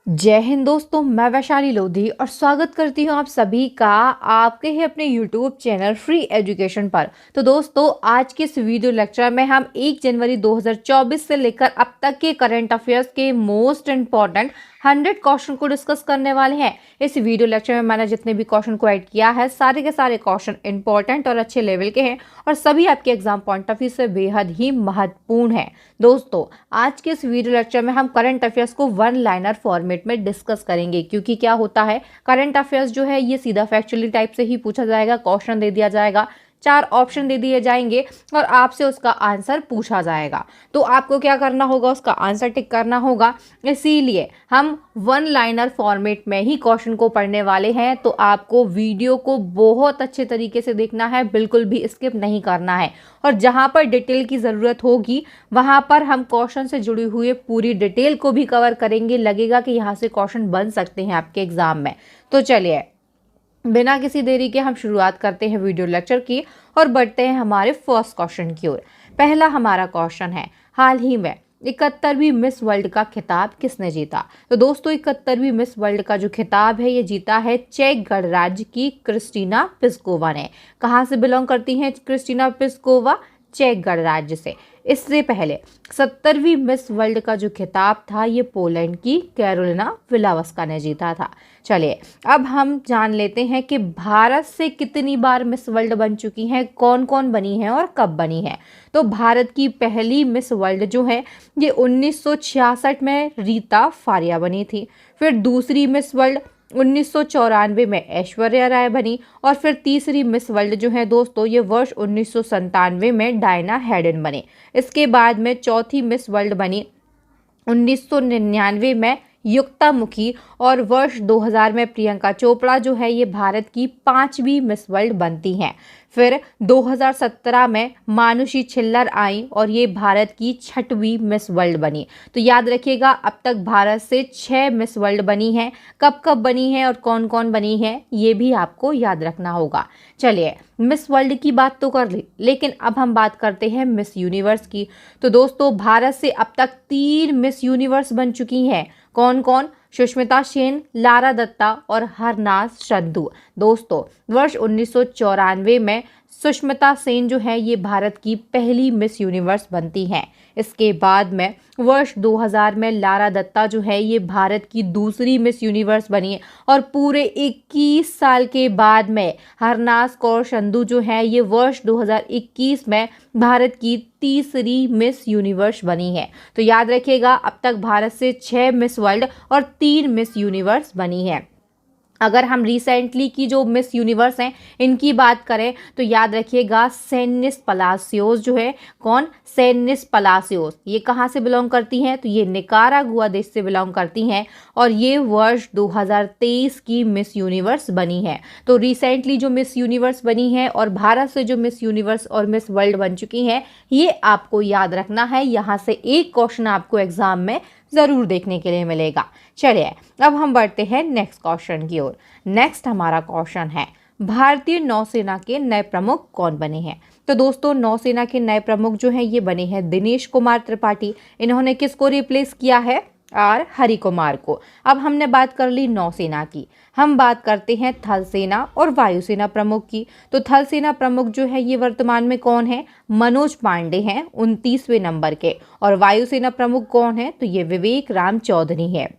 जय हिंद दोस्तों, मैं वैशाली लोधी और स्वागत करती हूँ आप सभी का आपके ही अपने YouTube चैनल फ्री एजुकेशन पर। तो दोस्तों, आज के इस वीडियो लेक्चर में हम 1 जनवरी 2024 से लेकर अब तक के करंट अफेयर्स के मोस्ट इम्पॉर्टेंट 100 क्वेश्चन को डिस्कस करने वाले हैं। इस वीडियो लेक्चर में मैंने जितने भी क्वेश्चन को ऐड किया है, सारे के सारे क्वेश्चन इंपॉर्टेंट और अच्छे लेवल के हैं और सभी आपके एग्जाम पॉइंट ऑफ व्यू से बेहद ही महत्वपूर्ण है। दोस्तों, आज के इस वीडियो लेक्चर में हम करंट अफेयर्स को वन लाइनर फॉर्मेट में डिस्कस करेंगे, क्योंकि क्या होता है, करंट अफेयर्स जो है ये सीधा फैक्चुअली टाइप से ही पूछा जाएगा। क्वेश्चन दे दिया जाएगा, 4 ऑप्शन दे दिए जाएंगे और आपसे उसका आंसर पूछा जाएगा। तो आपको क्या करना होगा, उसका आंसर टिक करना होगा। इसीलिए हम वन लाइनर फॉर्मेट में ही क्वेश्चन को पढ़ने वाले हैं। तो आपको वीडियो को बहुत अच्छे तरीके से देखना है, बिल्कुल भी स्किप नहीं करना है। और जहां पर डिटेल की ज़रूरत होगी वहां पर हम क्वेश्चन से जुड़ी हुई पूरी डिटेल को भी कवर करेंगे। लगेगा कि यहाँ से क्वेश्चन बन सकते हैं आपके एग्जाम में। तो चलिए, बिना किसी देरी के हम शुरुआत करते हैं वीडियो लेक्चर की और बढ़ते हैं हमारे फर्स्ट क्वेश्चन की ओर। पहला हमारा क्वेश्चन है, हाल ही में 71वीं मिस वर्ल्ड का खिताब किसने जीता? तो दोस्तों, 71वीं मिस वर्ल्ड का जो खिताब है ये जीता है चेक गणराज्य की क्रिस्टीना पिस्कोवा ने। कहाँ से बिलोंग करती हैं क्रिस्टीना पिस्कोवा? चेक गणराज्य से। इससे पहले 70वीं मिस वर्ल्ड का जो खिताब था ये पोलैंड की कैरोलिना विलावस्का ने जीता था। चलिए, अब हम जान लेते हैं कि भारत से कितनी बार मिस वर्ल्ड बन चुकी हैं, कौन कौन बनी है और कब बनी है। तो भारत की पहली मिस वर्ल्ड जो है ये 1966 में रीता फारिया बनी थी। फिर दूसरी मिस वर्ल्ड 1994 में ऐश्वर्या राय बनी और फिर तीसरी मिस वर्ल्ड जो है दोस्तों ये वर्ष 1997 में डायना हैडन बने। इसके बाद में चौथी मिस वर्ल्ड बनी 1999 में युक्ता मुखी और वर्ष 2000 में प्रियंका चोपड़ा जो है ये भारत की 5वीं मिस वर्ल्ड बनती हैं। फिर 2017 में मानुषी छिल्लर आई और ये भारत की 6वीं मिस वर्ल्ड बनी। तो याद रखिएगा, अब तक भारत से 6 मिस वर्ल्ड बनी हैं। कब कब बनी है और कौन कौन बनी है ये भी आपको याद रखना होगा। चलिए, मिस वर्ल्ड की बात तो कर ली, लेकिन अब हम बात करते हैं मिस यूनिवर्स की। तो दोस्तों, भारत से अब तक 3 मिस यूनिवर्स बन चुकी हैं। कौन कौन? सुष्मिता सेन, लारा दत्ता और हरनाज संधू। दोस्तों, वर्ष 1994 में सुष्मिता सेन जो है ये भारत की पहली मिस यूनिवर्स बनती हैं। इसके बाद में वर्ष 2000 में लारा दत्ता जो है ये भारत की दूसरी मिस यूनिवर्स बनी है और पूरे 21 साल के बाद में हरनाज कौर संधू जो है ये वर्ष 2021 में भारत की तीसरी मिस यूनिवर्स बनी है। तो याद रखिएगा, अब तक भारत से 6 मिस वर्ल्ड और 3 मिस यूनिवर्स बनी है। अगर हम रिसेंटली की जो मिस यूनिवर्स हैं इनकी बात करें तो याद रखिएगा, सेनिस पलासियोस जो है, कौन? सेनिस पलासियोस। ये कहाँ से बिलोंग करती हैं? तो ये निकारागुआ देश से बिलोंग करती हैं और ये वर्ष 2023 की मिस यूनिवर्स बनी है। तो रिसेंटली जो मिस यूनिवर्स बनी है और भारत से जो मिस यूनिवर्स और मिस वर्ल्ड बन चुकी हैं ये आपको याद रखना है। यहाँ से एक क्वेश्चन आपको एग्जाम में जरूर देखने के लिए मिलेगा। चलिए, अब हम बढ़ते हैं नेक्स्ट क्वेश्चन की ओर। नेक्स्ट हमारा क्वेश्चन है, भारतीय नौसेना के नए प्रमुख कौन बने हैं? तो दोस्तों, नौसेना के नए प्रमुख जो हैं ये बने हैं दिनेश कुमार त्रिपाठी। इन्होंने किसको रिप्लेस किया है? आर हरि कुमार को। अब हमने बात कर ली नौसेना की, हम बात करते हैं थल सेना और वायुसेना प्रमुख की। तो थल सेना प्रमुख जो है ये वर्तमान में कौन है? मनोज पांडे हैं, 29वें नंबर के। और वायुसेना प्रमुख कौन है? तो ये विवेक राम चौधरी है।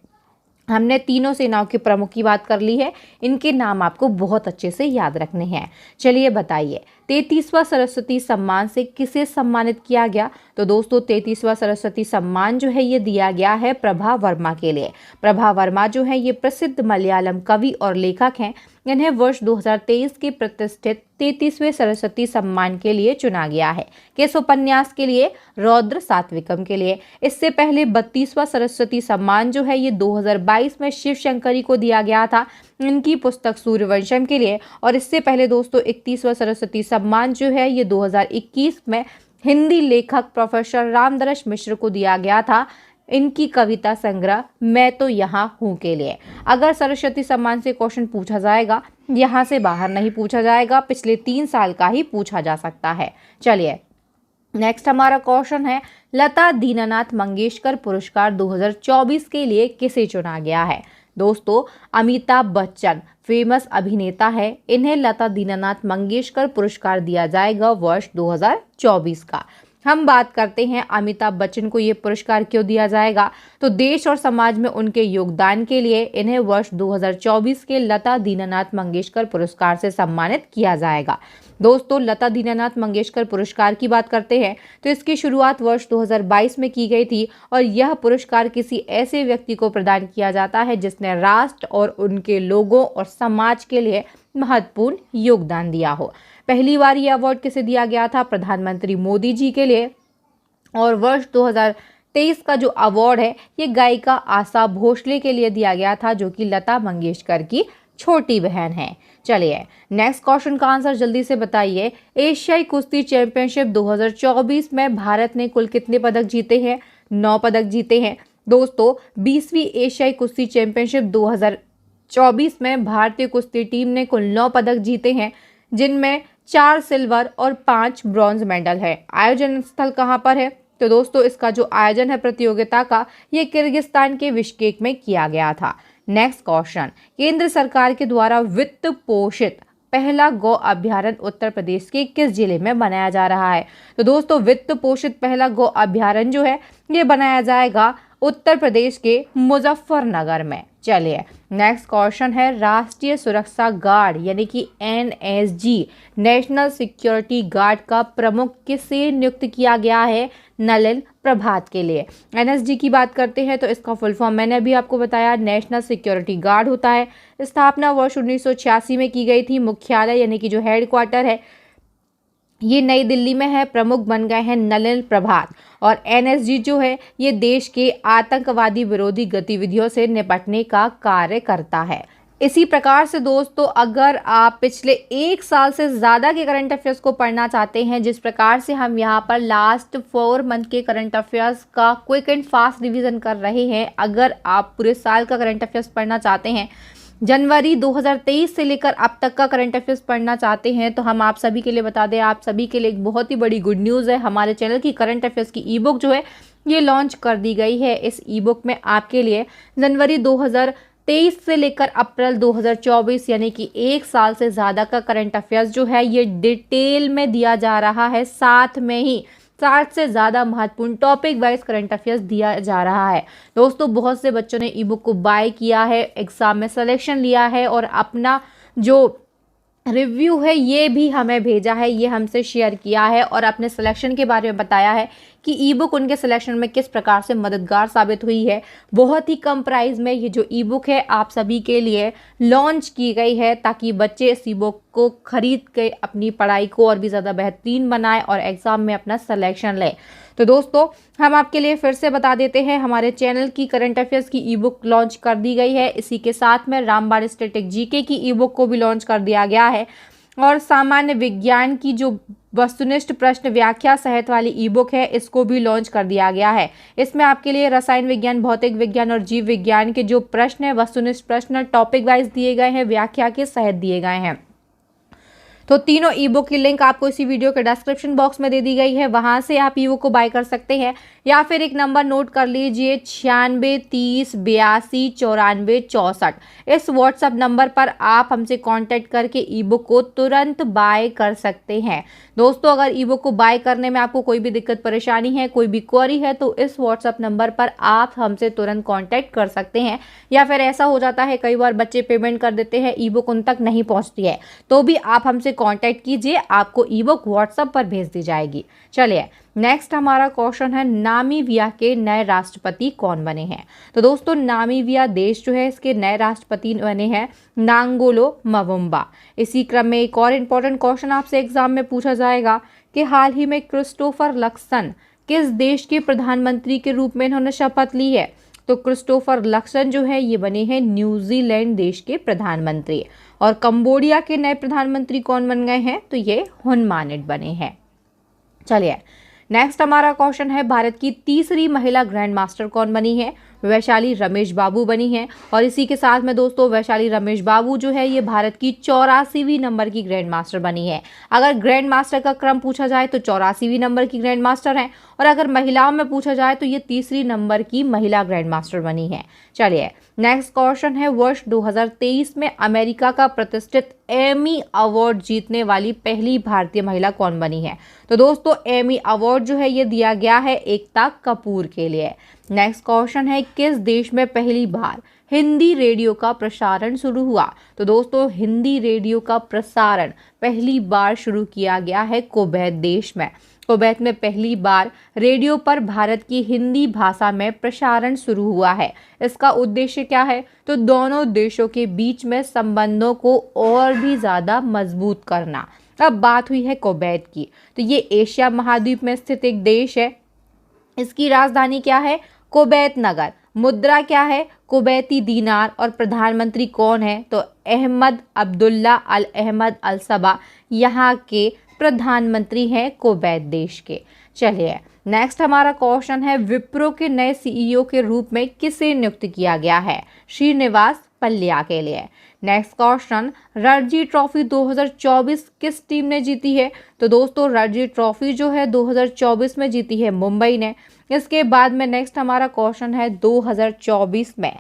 हमने तीनों सेनाओं के प्रमुख की बात कर ली है, इनके नाम आपको बहुत अच्छे से याद रखने हैं। चलिए बताइए, 33वां सरस्वती सम्मान से किसे सम्मानित किया गया? तो दोस्तों, 33वां सरस्वती सम्मान जो है ये दिया गया है प्रभा वर्मा के लिए। प्रभा वर्मा जो है ये प्रसिद्ध मलयालम कवि और लेखक हैं। इन्हें वर्ष 2023 के प्रतिष्ठित 33वें सरस्वती सम्मान के लिए चुना गया है। किस उपन्यास के लिए? रौद्र सात्विकम के लिए। इससे पहले 32वां सरस्वती सम्मान जो है ये 2022 में शिव शंकरी को दिया गया था, इनकी पुस्तक सूर्यवंशम के लिए। और इससे पहले दोस्तों 31वां सरस्वती सम्मान जो है ये 2021 में हिंदी लेखक प्रोफेसर रामदरस मिश्र को दिया गया था, इनकी कविता संग्रह मैं तो यहाँ हूँ के लिए। अगर सरस्वती सम्मान से क्वेश्चन पूछा जाएगा, यहाँ से बाहर नहीं पूछा जाएगा, पिछले 3 साल का ही पूछा जा सकता है। चलिए, नेक्स्ट हमारा क्वेश्चन है, लता दीनानाथ मंगेशकर पुरस्कार 2024 के लिए किसे चुना गया है? दोस्तों, अमिताभ बच्चन फेमस अभिनेता है, इन्हें लता दीनानाथ मंगेशकर पुरस्कार दिया जाएगा वर्ष 2024 का। हम बात करते हैं अमिताभ बच्चन को ये पुरस्कार क्यों दिया जाएगा, तो देश और समाज में उनके योगदान के लिए इन्हें वर्ष 2024 के लता दीनानाथ मंगेशकर पुरस्कार से सम्मानित किया जाएगा। दोस्तों, लता दीनानाथ मंगेशकर पुरस्कार की बात करते हैं तो इसकी शुरुआत वर्ष 2022 में की गई थी और यह पुरस्कार किसी ऐसे व्यक्ति को प्रदान किया जाता है जिसने राष्ट्र और उनके लोगों और समाज के लिए महत्वपूर्ण योगदान दिया हो। पहली बार यह अवार्ड किसे दिया गया था? प्रधानमंत्री मोदी जी के लिए। और वर्ष 2023 का जो अवार्ड है ये गायिका आशा भोसले के लिए दिया गया था, जो कि लता मंगेशकर की छोटी बहन है। चलिए नेक्स्ट क्वेश्चन का आंसर जल्दी से बताइए। एशियाई कुश्ती चैंपियनशिप 2024 में भारत ने कुल कितने पदक जीते हैं? 9 पदक जीते हैं। दोस्तों, 20वीं एशियाई कुश्ती चैंपियनशिप 2024 में भारतीय कुश्ती टीम ने कुल 9 पदक जीते हैं, जिनमें 4 सिल्वर और 5 ब्रॉन्ज मेडल है। आयोजन स्थल कहाँ पर है? तो दोस्तों, इसका जो आयोजन है प्रतियोगिता का, ये किर्गिस्तान के बिश्केक में किया गया था। नेक्स्ट क्वेश्चन, केंद्र सरकार के द्वारा वित्त पोषित पहला गौ अभ्यारण्य उत्तर प्रदेश के किस जिले में बनाया जा रहा है? तो दोस्तों, वित्त पोषित पहला गौ अभ्यारण्य जो है ये बनाया जाएगा उत्तर प्रदेश के मुजफ्फरनगर में। चलिए नेक्स्ट क्वेश्चन है, राष्ट्रीय सुरक्षा गार्ड यानी कि NSG नेशनल सिक्योरिटी गार्ड का प्रमुख किसे नियुक्त किया गया है नलिन प्रभात के लिए? NSG की बात करते हैं तो इसका फुल फॉर्म मैंने अभी आपको बताया, नेशनल सिक्योरिटी गार्ड होता है। स्थापना वर्ष 1986 में की गई थी। मुख्यालय यानी कि जो हेडक्वार्टर है ये नई दिल्ली में है। प्रमुख बन गए हैं नलिन प्रभात। और NSG जो है ये देश के आतंकवादी विरोधी गतिविधियों से निपटने का कार्य करता है। इसी प्रकार से दोस्तों, अगर आप पिछले 1 साल से ज़्यादा के करंट अफेयर्स को पढ़ना चाहते हैं, जिस प्रकार से हम यहाँ पर लास्ट 4 मंथ के करंट अफेयर्स का क्विक एंड फास्ट रिवीजन कर रहे हैं, अगर आप पूरे साल का करंट अफेयर्स पढ़ना चाहते हैं, जनवरी 2023 से लेकर अब तक का करंट अफेयर्स पढ़ना चाहते हैं, तो हम आप सभी के लिए बता दें, आप सभी के लिए एक बहुत ही बड़ी गुड न्यूज़ है। हमारे चैनल की करंट अफेयर्स की ई बुक जो है ये लॉन्च कर दी गई है। इस ई बुक में आपके लिए जनवरी 2023 से लेकर अप्रैल 2024 यानी कि 1 साल से ज़्यादा का करंट अफेयर्स जो है ये डिटेल में दिया जा रहा है। साथ में ही 60 से ज़्यादा महत्वपूर्ण टॉपिक वाइज करंट अफेयर्स दिया जा रहा है। दोस्तों, बहुत से बच्चों ने ई बुक को बाय किया है, एग्जाम में सिलेक्शन लिया है और अपना जो रिव्यू है ये भी हमें भेजा है, ये हमसे शेयर किया है और अपने सिलेक्शन के बारे में बताया है कि ई बुक उनके सिलेक्शन में किस प्रकार से मददगार साबित हुई है। बहुत ही कम प्राइस में ये जो ई बुक है आप सभी के लिए लॉन्च की गई है, ताकि बच्चे इस ई बुक को खरीद के अपनी पढ़ाई को और भी ज़्यादा बेहतरीन बनाएं और एग्ज़ाम में अपना सिलेक्शन लें। तो दोस्तों, हम आपके लिए फिर से बता देते हैं, हमारे चैनल की करंट अफेयर्स की ई बुक लॉन्च कर दी गई है। इसी के साथ में रामबाण स्टैटिक जीके की ई बुक को भी लॉन्च कर दिया गया है और सामान्य विज्ञान की जो वस्तुनिष्ठ प्रश्न व्याख्या सहित वाली ई बुक है इसको भी लॉन्च कर दिया गया है। इसमें आपके लिए रसायन विज्ञान, भौतिक विज्ञान और जीव विज्ञान के जो प्रश्न है, वस्तुनिष्ठ प्रश्न टॉपिक वाइज दिए गए हैं, व्याख्या के सहित दिए गए हैं। तो तीनों ई बुक की लिंक आपको इसी वीडियो के डिस्क्रिप्शन बॉक्स में दे दी गई है, वहां से आप ई बुक को बाय कर सकते हैं। या फिर एक नंबर नोट कर लीजिए, 96 30 82 94 64। इस व्हाट्सएप नंबर पर आप हमसे कांटेक्ट करके ई बुक को तुरंत बाय कर सकते हैं। दोस्तों, अगर ई बुक को बाय करने में आपको कोई भी दिक्कत परेशानी है, कोई भी क्वेरी है, तो इस व्हाट्सएप नंबर पर आप हमसे तुरंत कॉन्टैक्ट कर सकते हैं। या फिर ऐसा हो जाता है कई बार बच्चे पेमेंट कर देते हैं, ई बुक उन तक नहीं पहुंचती है, तो भी आप हमसे कांटेक्ट कीजिए, आपको ई बुक व्हाट्सएप पर भेज दी जाएगी। चलिए नेक्स्ट हमारा क्वेश्चन है, नामीबिया के नए राष्ट्रपति कौन बने हैं? तो दोस्तों, नामीबिया देश जो है इसके नए राष्ट्रपति बने हैं नांगोलो मवुम्बा। इसी क्रम में एक और इम्पोर्टेंट क्वेश्चन आपसे एग्जाम में पूछा जाएगा कि हाल ही में क्रिस्टोफर लक्सन किस देश के प्रधानमंत्री के रूप में इन्होंने शपथ ली है? तो क्रिस्टोफर लक्सन जो है ये बने हैं न्यूजीलैंड देश के प्रधानमंत्री। और कंबोडिया के नए प्रधानमंत्री कौन बन गए हैं? तो ये हुन मानेट बने हैं। चलिए नेक्स्ट हमारा क्वेश्चन है, भारत की तीसरी महिला ग्रैंड मास्टर कौन बनी है? वैशाली रमेश बाबू बनी है। और इसी के साथ में दोस्तों वैशाली रमेश बाबू जो है ये भारत की 84वीं नंबर की ग्रैंड मास्टर बनी है। अगर ग्रैंड मास्टर का क्रम पूछा जाए तो 84वीं नंबर की ग्रैंड मास्टर है, और अगर महिलाओं में पूछा जाए तो ये 3री नंबर की महिला ग्रैंड मास्टर बनी है। चलिए नेक्स्ट क्वेश्चन है, वर्ष 2023 में अमेरिका का प्रतिष्ठित एमी अवार्ड जीतने वाली पहली भारतीय महिला कौन बनी है? तो दोस्तों एमी अवार्ड जो है ये दिया गया है एकता कपूर के लिए। नेक्स्ट क्वेश्चन है, किस देश में पहली बार हिंदी रेडियो का प्रसारण शुरू हुआ? तो दोस्तों हिंदी रेडियो का प्रसारण पहली बार शुरू किया गया है कुवैत देश में। कुवैत में पहली बार रेडियो पर भारत की हिंदी भाषा में प्रसारण शुरू हुआ है। इसका उद्देश्य क्या है? तो दोनों देशों के बीच में संबंधों को और भी ज़्यादा मजबूत करना। अब बात हुई है कुवैत की, तो ये एशिया महाद्वीप में स्थित एक देश है। इसकी राजधानी क्या है? कुवैत नगर। मुद्रा क्या है? कुवैती दीनार। और प्रधानमंत्री कौन है? तो अहमद अब्दुल्ला अल अहमद अल सबा यहाँ के प्रधानमंत्री हैं कुवैत देश के। चलिए नेक्स्ट हमारा क्वेश्चन है, विप्रो के नए सीईओ के रूप में किसे नियुक्त किया गया है? श्रीनिवास पल्लिया के लिए। नेक्स्ट क्वेश्चन, रणजी ट्रॉफी 2024 किस टीम ने जीती है? तो दोस्तों रणजी ट्रॉफी जो है 2024 में जीती है मुंबई ने। इसके बाद में नेक्स्ट हमारा क्वेश्चन है, 2024 में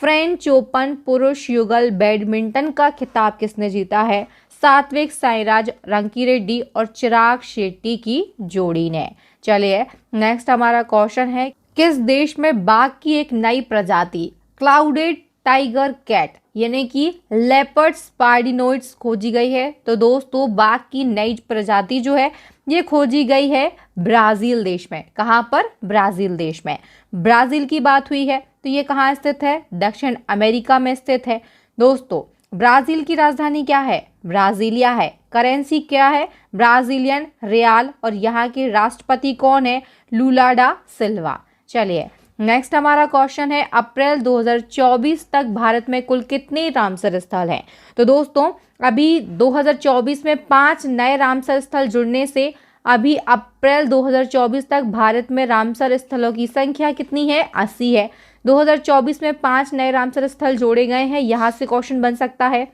फ्रेंच ओपन पुरुष युगल बैडमिंटन का खिताब किसने जीता है? सात्विक साईराज रंकीरेड्डी और चिराग शेट्टी की जोड़ी ने। चलिए नेक्स्ट हमारा क्वेश्चन है, किस देश में बाघ की एक नई प्रजाति क्लाउडेड टाइगर कैट यानी कि लेपर्ड स्पार्डिनोइड्स खोजी गई है? तो दोस्तों बाघ की नई प्रजाति जो है ये खोजी गई है ब्राजील देश में। कहाँ पर? ब्राजील देश में। ब्राजील की बात हुई है तो ये कहाँ स्थित है? दक्षिण अमेरिका में स्थित है। दोस्तों ब्राजील की राजधानी क्या है? ब्राजीलिया है। करेंसी क्या है? ब्राजीलियन रियाल। और यहाँ के राष्ट्रपति कौन है? लूला डा सिल्वा। चलिए नेक्स्ट हमारा क्वेश्चन है, अप्रैल 2024 तक भारत में कुल कितने रामसर स्थल हैं? तो दोस्तों अभी 2024 में 5 नए रामसर स्थल जुड़ने से अभी अप्रैल 2024 तक भारत में रामसर स्थलों की संख्या कितनी है? 80 है। 2024 में 5 नए रामसर स्थल जोड़े गए हैं। यहाँ से क्वेश्चन बन सकता है,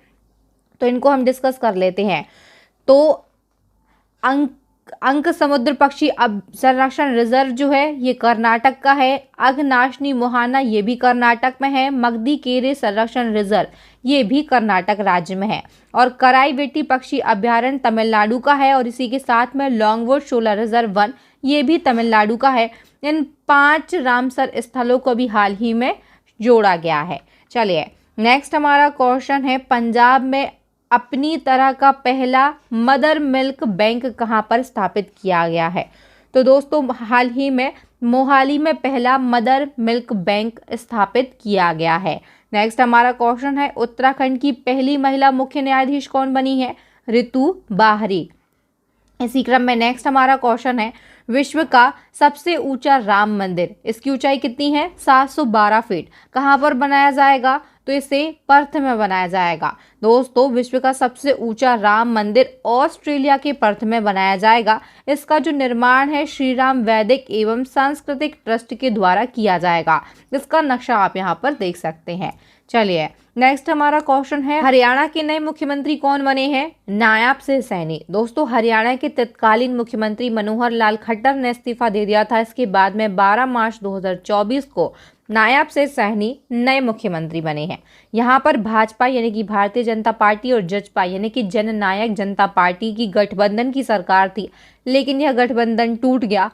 तो इनको हम डिस्कस कर लेते हैं। तो अंक समुद्र पक्षी अब संरक्षण रिजर्व जो है ये कर्नाटक का है। अघनाशनी मोहाना ये भी कर्नाटक में है। मगदी केरे संरक्षण रिजर्व ये भी कर्नाटक राज्य में है। और कराईवेटी पक्षी अभ्यारण्य तमिलनाडु का है। और इसी के साथ में लॉन्गवुड शोला रिजर्व वन ये भी तमिलनाडु का है। इन 5 रामसर स्थलों को भी हाल ही में जोड़ा गया है। चलिए नेक्स्ट हमारा क्वेश्चन है, पंजाब में अपनी तरह का पहला मदर मिल्क बैंक कहाँ पर स्थापित किया गया है? तो दोस्तों हाल ही में मोहाली में पहला मदर मिल्क बैंक स्थापित किया गया है। नेक्स्ट हमारा क्वेश्चन है, उत्तराखंड की पहली महिला मुख्य न्यायाधीश कौन बनी है? ऋतु बाहरी। इसी क्रम में नेक्स्ट हमारा क्वेश्चन है, विश्व का सबसे ऊंचा राम मंदिर, इसकी ऊंचाई कितनी है? 712 फीट। कहाँ पर बनाया जाएगा? तो इसे पर्थ में बनाया जाएगा। दोस्तों विश्व का सबसे ऊंचा राम मंदिर ऑस्ट्रेलिया के पर्थ में बनाया जाएगा। इसका जो निर्माण है श्री राम वैदिक एवं सांस्कृतिक ट्रस्ट के द्वारा किया जाएगा। इसका नक्शा आप यहाँ पर देख सकते हैं। चलिए नेक्स्ट हमारा क्वेश्चन है, हरियाणा के नए मुख्यमंत्री कौन बने हैं? नायब सिंह सैनी। दोस्तों हरियाणा के तत्कालीन मुख्यमंत्री मनोहर लाल खट्टर ने इस्तीफा दे दिया था। इसके बाद में 12 मार्च 2024 को नायब सिंह सैनी नए मुख्यमंत्री बने हैं। यहाँ पर भाजपा यानी कि भारतीय जनता पार्टी और जजपा यानी कि जननायक जनता पार्टी की गठबंधन की सरकार थी, लेकिन यह गठबंधन टूट गया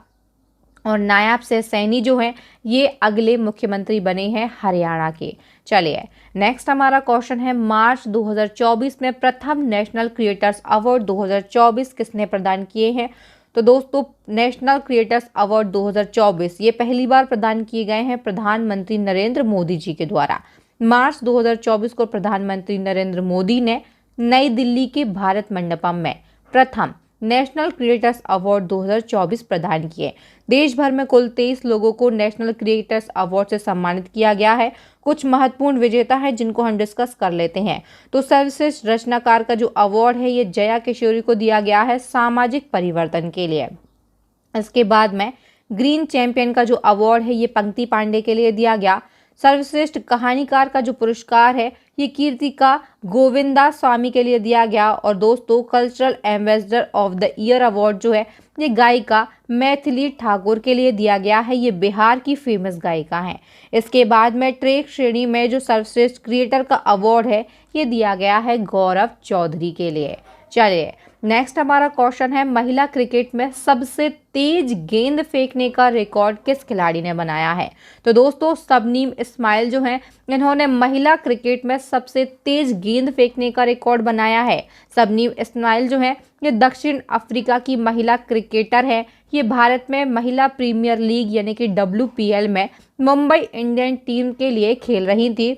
और नायब सिंह सैनी जो है ये अगले मुख्यमंत्री बने हैं हरियाणा के। चलिए नेक्स्ट हमारा क्वेश्चन है, मार्च 2024 में प्रथम नेशनल क्रिएटर्स अवार्ड 2024 किसने प्रदान किए हैं? तो दोस्तों नेशनल क्रिएटर्स अवार्ड 2024 ये पहली बार प्रदान किए गए हैं प्रधानमंत्री नरेंद्र मोदी जी के द्वारा। मार्च 2024 को प्रधानमंत्री नरेंद्र मोदी ने नई दिल्ली के भारत मंडपम में प्रथम नेशनल क्रिएटर्स अवार्ड 2024 प्रदान किए। देश भर में कुल 23 लोगों को नेशनल क्रिएटर्स अवार्ड से सम्मानित किया गया है। कुछ महत्वपूर्ण विजेता हैं जिनको हम डिस्कस कर लेते हैं। तो सर्वश्रेष्ठ रचनाकार का जो अवार्ड है ये जया किशोरी को दिया गया है सामाजिक परिवर्तन के लिए। इसके बाद में ग्रीन चैंपियन का जो अवार्ड है ये पंक्ति पांडे के लिए दिया गया। सर्वश्रेष्ठ कहानीकार का जो पुरस्कार है ये कीर्तिका गोविंदा स्वामी के लिए दिया गया। और दोस्तों cultural ambassador of the year award जो है ये गायिका मैथिली ठाकुर के लिए दिया गया है। ये बिहार की फेमस गायिका हैं। इसके बाद में ट्रैक श्रेणी में जो सर्वश्रेष्ठ क्रिएटर का अवार्ड है ये दिया गया है गौरव चौधरी के लिए। चलिए नेक्स्ट हमारा क्वेश्चन है, महिला क्रिकेट में सबसे तेज गेंद फेंकने का रिकॉर्ड किस खिलाड़ी ने बनाया है? तो दोस्तों शबनीम इस्माइल जो हैं इन्होंने महिला क्रिकेट में सबसे तेज गेंद फेंकने का रिकॉर्ड बनाया है। शबनीम इस्माइल जो है ये दक्षिण अफ्रीका की महिला क्रिकेटर है। ये भारत में महिला प्रीमियर लीग यानी कि WPL में मुंबई इंडियन टीम के लिए खेल रही थी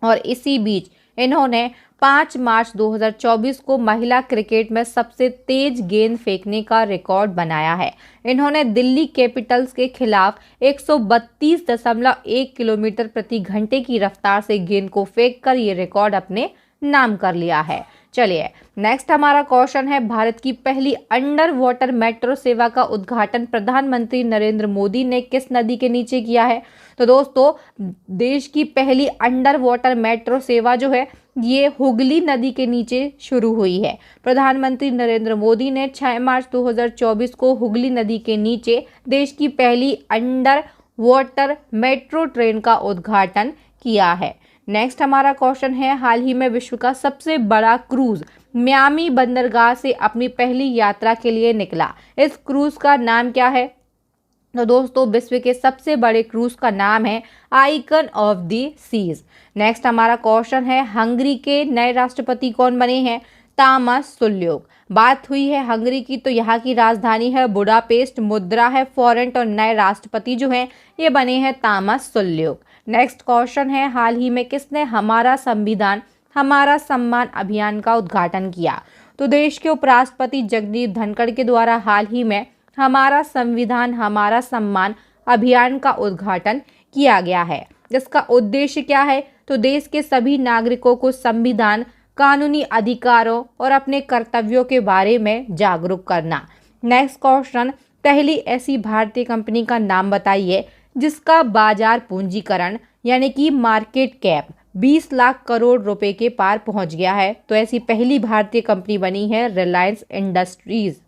और इसी बीच इन्होंने 5 मार्च 2024 को महिला क्रिकेट में सबसे तेज गेंद फेंकने का रिकॉर्ड बनाया है। इन्होंने दिल्ली कैपिटल्स के खिलाफ 132.1 किलोमीटर प्रति घंटे की रफ्तार से गेंद को फेंककर ये रिकॉर्ड अपने नाम कर लिया है। चलिए नेक्स्ट हमारा क्वेश्चन है, भारत की पहली अंडर वाटर मेट्रो सेवा का उद्घाटन प्रधानमंत्री नरेंद्र मोदी ने किस नदी के नीचे किया है? तो दोस्तों देश की पहली अंडर वाटर मेट्रो सेवा जो है ये हुगली नदी के नीचे शुरू हुई है। प्रधानमंत्री नरेंद्र मोदी ने 6 मार्च 2024 को हुगली नदी के नीचे देश की पहली अंडर वाटर मेट्रो ट्रेन का उद्घाटन किया है। नेक्स्ट हमारा क्वेश्चन है, हाल ही में विश्व का सबसे बड़ा क्रूज मियामी बंदरगाह से अपनी पहली यात्रा के लिए निकला। इस क्रूज का नाम क्या है? तो दोस्तों विश्व के सबसे बड़े क्रूज का नाम है icon of the seas. Next हमारा क्वेश्चन है, हंगरी के नए राष्ट्रपति कौन बने हैं? तामस सुल्योग। बात हुई है हंगरी की तो यहाँ की राजधानी है बुडापेस्ट, मुद्रा है फॉरेंट और नए राष्ट्रपति जो हैं ये बने हैं तामस सुल्योग। नेक्स्ट क्वेश्चन है, हाल ही में किसने हमारा संविधान हमारा सम्मान अभियान का उद्घाटन किया? तो देश के उपराष्ट्रपति जगदीप धनखड़ के द्वारा हाल ही में हमारा संविधान हमारा सम्मान अभियान का उद्घाटन किया गया है। इसका उद्देश्य क्या है? तो देश के सभी नागरिकों को संविधान, कानूनी अधिकारों और अपने कर्तव्यों के बारे में जागरूक करना। नेक्स्ट क्वेश्चन, पहली ऐसी भारतीय कंपनी का नाम बताइए जिसका बाजार पूंजीकरण यानी कि मार्केट कैप 20 लाख करोड़ रुपए के पार पहुंच गया है। तो ऐसी पहली भारतीय कंपनी बनी है रिलायंस इंडस्ट्रीज।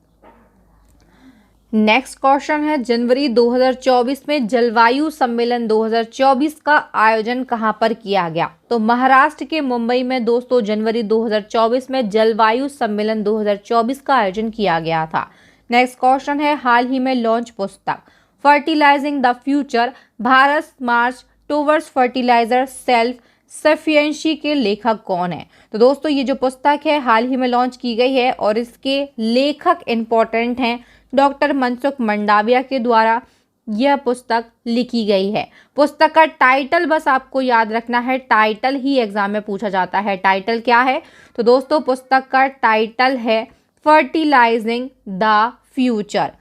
नेक्स्ट क्वेश्चन है, जनवरी 2024 में जलवायु सम्मेलन 2024 का आयोजन कहां पर किया गया? तो महाराष्ट्र के मुंबई में दोस्तों जनवरी 2024 में जलवायु सम्मेलन 2024 का आयोजन किया गया था। नेक्स्ट क्वेश्चन है, हाल ही में लॉन्च पुस्तक fertilising the future Bharat march towards fertiliser self sufficiency के लेखक कौन है? तो दोस्तों ये जो पुस्तक है हाल ही में लॉन्च की गई है और इसके लेखक इंपॉर्टेंट हैं डॉक्टर मनसुख मंडाविया के द्वारा यह पुस्तक लिखी गई है। पुस्तक का टाइटल बस आपको याद रखना है, टाइटल ही एग्जाम में पूछा जाता है। टाइटल क्या है? तो दोस्तों पुस्तक का टाइटल है फर्टिलाइजिंग द फ्यूचर।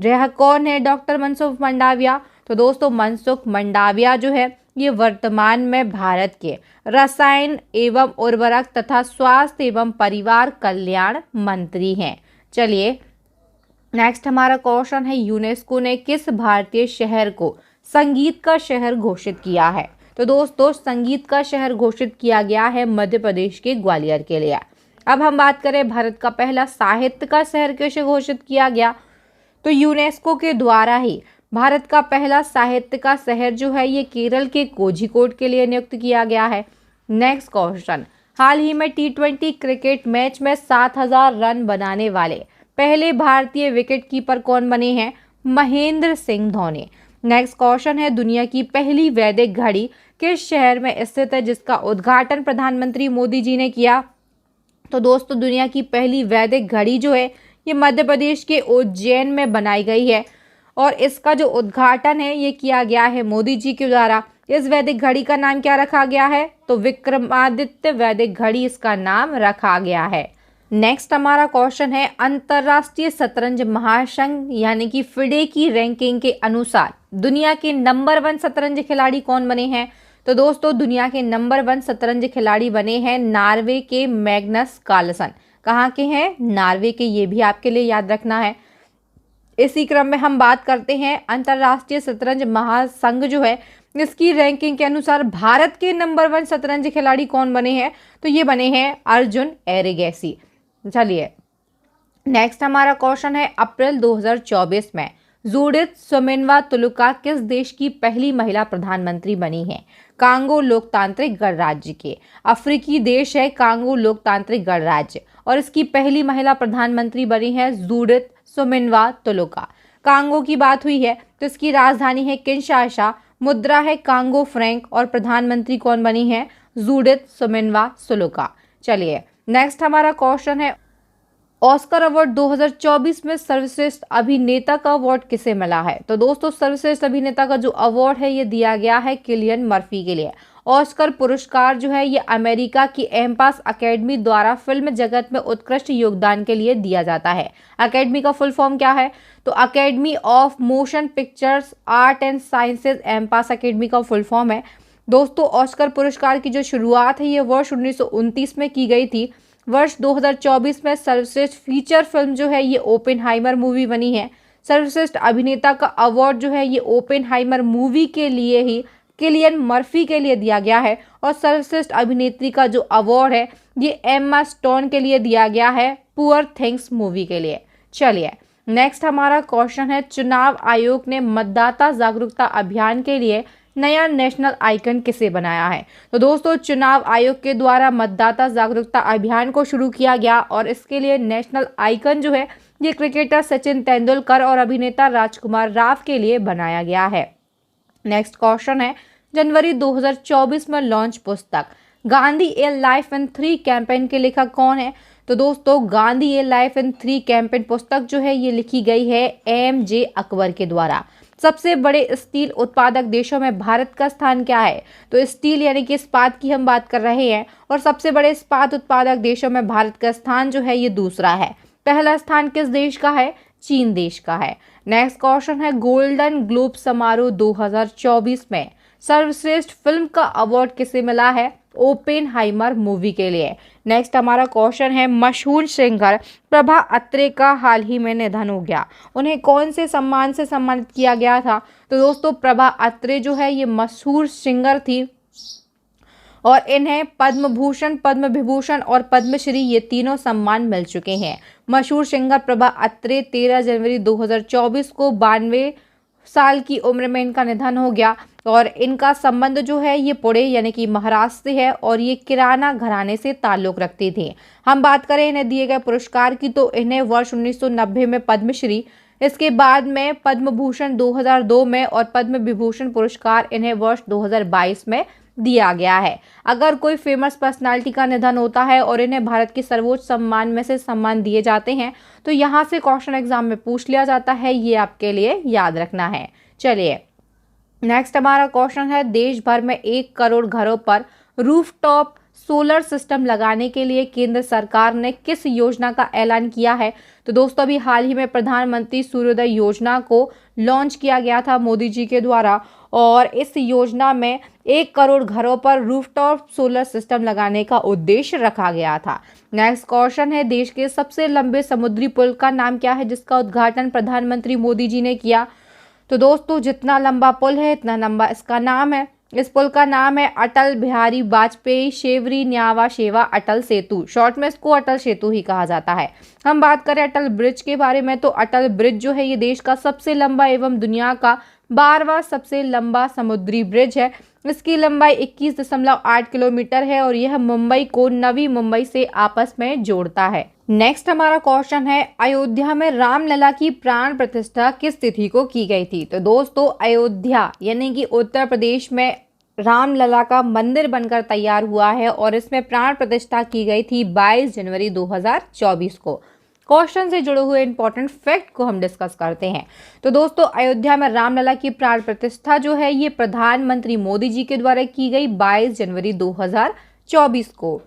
यह कौन है डॉक्टर मनसुख मंडाविया? तो दोस्तों मनसुख मंडाविया जो है ये वर्तमान में भारत के रसायन एवं उर्वरक तथा स्वास्थ्य एवं परिवार कल्याण मंत्री हैं। चलिए नेक्स्ट हमारा क्वेश्चन है, यूनेस्को ने किस भारतीय शहर को संगीत का शहर घोषित किया है? तो दोस्तों संगीत का शहर घोषित किया गया है मध्य प्रदेश के ग्वालियर के लिए। अब हम बात करें भारत का पहला साहित्य का शहर कैसे घोषित किया गया? तो यूनेस्को के द्वारा ही भारत का पहला साहित्य का शहर जो है ये केरल के कोझिकोड के लिए नियुक्त किया गया है। नेक्स्ट क्वेश्चन, हाल ही में T20 क्रिकेट मैच में 7000 रन बनाने वाले पहले भारतीय विकेट कीपर कौन बने हैं? महेंद्र सिंह धोनी। नेक्स्ट क्वेश्चन है, दुनिया की पहली वैदिक घड़ी किस शहर में स्थित है जिसका उद्घाटन प्रधानमंत्री मोदी जी ने किया? तो दोस्तों दुनिया की पहली वैदिक घड़ी जो है ये मध्य प्रदेश के उज्जैन में बनाई गई है और इसका जो उद्घाटन है ये किया गया है मोदी जी के द्वारा। इस वैदिक घड़ी का नाम क्या रखा गया है? तो विक्रमादित्य वैदिक घड़ी इसका नाम रखा गया है। नेक्स्ट हमारा क्वेश्चन है, अंतरराष्ट्रीय शतरंज महासंघ यानी कि फिडे की रैंकिंग के अनुसार दुनिया के नंबर 1 शतरंज खिलाड़ी कौन बने हैं? तो दोस्तों दुनिया के नंबर 1 शतरंज खिलाड़ी बने हैं नॉर्वे के मैग्नस कार्लसन। कहाँ के हैं? नॉर्वे के, ये भी आपके लिए याद रखना है। इसी क्रम में हम बात करते हैं अंतरराष्ट्रीय शतरंज महासंघ जो है इसकी रैंकिंग के अनुसार भारत के नंबर 1 शतरंज खिलाड़ी कौन बने हैं? तो ये बने हैं अर्जुन एरिगैसी। चलिए नेक्स्ट हमारा क्वेश्चन है, अप्रैल 2024 में जूडिथ सुमिनवा-तुलुका किस देश की पहली महिला प्रधानमंत्री बनी है? कांगो लोकतांत्रिक गणराज्य के। अफ्रीकी देश है कांगो लोकतांत्रिक गणराज्य और इसकी पहली महिला प्रधानमंत्री बनी है जूडिथ सुमिनवा-तुलुका। कांगो की बात हुई है तो इसकी राजधानी है किंशासा, मुद्रा है कांगो फ्रैंक और प्रधानमंत्री कौन बनी है? जूडिथ सुमिनवा-तुलुका। चलिए नेक्स्ट हमारा क्वेश्चन है, ऑस्कर अवार्ड 2024 में सर्वश्रेष्ठ अभिनेता का अवार्ड किसे मिला है? तो दोस्तों सर्वश्रेष्ठ अभिनेता का जो अवार्ड है ये दिया गया है किलियन मर्फी के लिए। ऑस्कर पुरस्कार जो है ये अमेरिका की एम्पास अकेडमी द्वारा फिल्म जगत में उत्कृष्ट योगदान के लिए दिया जाता है। अकेडमी का फुल फॉर्म क्या है? तो academy of motion pictures art and sciences, AMPAS academy का फुल फॉर्म है। दोस्तों ऑस्कर पुरस्कार की जो शुरुआत है ये वर्ष 1929 में की गई थी। वर्ष 2024 में सर्वश्रेष्ठ फीचर फिल्म जो है ये ओपेनहाइमर मूवी बनी है। सर्वश्रेष्ठ अभिनेता का अवार्ड जो है ये ओपेनहाइमर मूवी के लिए ही किलियन मर्फी के लिए दिया गया है और सर्वश्रेष्ठ अभिनेत्री का जो अवार्ड है ये एम्मा स्टोन के लिए दिया गया है पुअर थिंग्स मूवी के लिए। चलिए नेक्स्ट हमारा क्वेश्चन है, चुनाव आयोग ने मतदाता जागरूकता अभियान के लिए नया नेशनल आइकन किसे बनाया है? तो दोस्तों चुनाव आयोग के द्वारा मतदाता जागरूकता अभियान को शुरू किया गया और इसके लिए नेशनल आइकन जो है ये क्रिकेटर सचिन तेंदुलकर और अभिनेता राजकुमार राव के लिए बनाया गया है। नेक्स्ट क्वेश्चन है, जनवरी 2024 में लॉन्च पुस्तक गांधी ए लाइफ इन 3 कैंपेन के लेखक कौन है? तो दोस्तों गांधी ए लाइफ इन 3 कैंपेन पुस्तक जो है ये लिखी गई है एम.जे. अकबर के द्वारा। सबसे बड़े स्टील उत्पादक देशों में भारत का स्थान क्या है? तो स्टील यानी कि इस्पात की हम बात कर रहे हैं और सबसे बड़े इस्पात उत्पादक देशों में भारत का स्थान जो है ये दूसरा है। पहला स्थान किस देश का है? चीन देश का है। नेक्स्ट क्वेश्चन है, गोल्डन ग्लोब समारोह 2024 में सर्वश्रेष्ठ फिल्म का अवार्ड किसे मिला है? ओपेनहाइमर मूवी के लिए। नेक्स्ट हमारा क्वेश्चन है, मशहूर सिंगर प्रभा अत्रे का हाल ही में निधन हो गया, उन्हें कौन से सम्मान से सम्मानित किया गया था? तो दोस्तों प्रभा अत्रे जो है ये मशहूर सिंगर थी और इन्हें पद्म भूषण, पद्म विभूषण और पद्मश्री ये तीनों सम्मान मिल चुके हैं। मशहूर सिंगर प्रभा अत्रे 13 जनवरी 2024 को 92 साल की उम्र में इनका निधन हो गया और इनका संबंध जो है ये पुणे यानी कि महाराष्ट्र से है और ये किराना घराने से ताल्लुक रखती थी। हम बात करें इन्हें दिए गए पुरस्कार की तो इन्हें वर्ष 1990 में पद्मश्री, इसके बाद में पद्म भूषण 2002 में और पद्म विभूषण पुरस्कार इन्हें वर्ष 2022 में दिया गया है। अगर कोई फेमस पर्सनालिटी का निधन होता है और इन्हें भारत के सर्वोच्च सम्मान में से सम्मान दिए जाते हैं तो यहाँ से क्वेश्चन एग्जाम में पूछ लिया जाता है, ये आपके लिए याद रखना है। चलिए नेक्स्ट हमारा क्वेश्चन है, देश भर में 1 करोड़ घरों पर रूफटॉप सोलर सिस्टम लगाने के लिए केंद्र सरकार ने किस योजना का ऐलान किया है? तो दोस्तों अभी हाल ही में प्रधानमंत्री सूर्योदय योजना को लॉन्च किया गया था मोदी जी के द्वारा और इस योजना में 1 करोड़ घरों पर रूफटॉप सोलर सिस्टम लगाने का उद्देश्य रखा गया था। नेक्स्ट क्वेश्चन है, देश के सबसे लंबे समुद्री पुल का नाम क्या है जिसका उद्घाटन प्रधानमंत्री मोदी जी ने किया? तो दोस्तों जितना लंबा पुल है इतना लंबा इसका नाम है। इस पुल का नाम है अटल बिहारी वाजपेयी शेवरी न्यावा शेवा अटल सेतु, शॉर्ट में इसको अटल सेतु ही कहा जाता है। हम बात करें अटल ब्रिज के बारे में तो अटल ब्रिज जो है ये देश का सबसे लंबा एवं दुनिया का 12वां सबसे लंबा समुद्री ब्रिज है। इसकी लंबाई 21.8 किलोमीटर है और यह मुंबई को नवी मुंबई से आपस में जोड़ता है। नेक्स्ट हमारा क्वेश्चन है, अयोध्या में रामलला की प्राण प्रतिष्ठा किस तिथि को की गई थी? तो दोस्तों अयोध्या यानी कि उत्तर प्रदेश में रामलला का मंदिर बनकर तैयार हुआ है और इसमें प्राण प्रतिष्ठा की गई थी 22 जनवरी 2024 को। क्वेश्चन से जुड़े हुए इंपॉर्टेंट फैक्ट को हम डिस्कस करते हैं। तो दोस्तों अयोध्या में रामलला की प्राण प्रतिष्ठा जो है ये प्रधानमंत्री मोदी जी के द्वारा की गई 22 जनवरी 2024 को।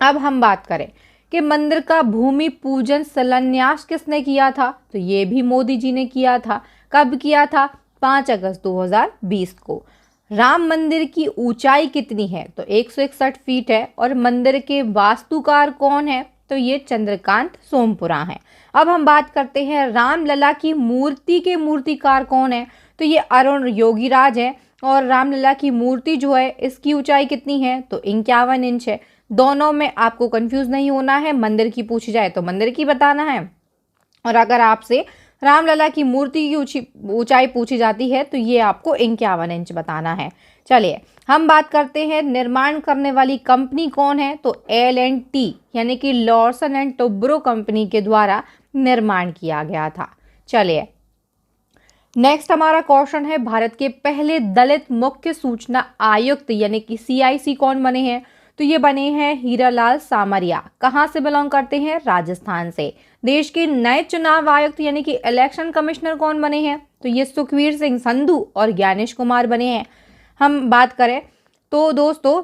अब हम बात करें कि मंदिर का भूमि पूजन शिलान्यास किसने किया था? तो ये भी मोदी जी ने किया था। कब किया था? 5 अगस्त 2020 को। राम मंदिर की ऊंचाई कितनी है? तो 161 फीट है और मंदिर के वास्तुकार कौन है? तो ये चंद्रकांत सोमपुरा हैं। अब हम बात करते हैं रामलला की मूर्ति के मूर्तिकार कौन है? तो ये अरुण योगीराज है। और रामलला की मूर्ति जो है इसकी ऊंचाई कितनी है, तो 51 इंच है। दोनों में आपको कंफ्यूज नहीं होना है, मंदिर की पूछी जाए तो मंदिर की बताना है, और अगर आपसे रामलला की मूर्ति की ऊंचाई पूछी जाती है तो ये आपको 51 इंच बताना है। चलिए हम बात करते हैं निर्माण करने वाली कंपनी कौन है, तो L&T यानी कि लॉर्सन एंड टुब्रो कंपनी के द्वारा निर्माण किया गया था। चलिए नेक्स्ट हमारा क्वेश्चन है, भारत के पहले दलित मुख्य सूचना आयुक्त यानी कि CIC कौन बने हैं, तो ये बने हैं हीरालाल सामरिया। कहाँ से बिलोंग करते हैं, राजस्थान से। देश के नए चुनाव आयुक्त यानी कि इलेक्शन कमिश्नर कौन बने हैं, तो ये सुखवीर सिंह संधू और ज्ञानेश कुमार बने हैं। हम बात करें तो दोस्तों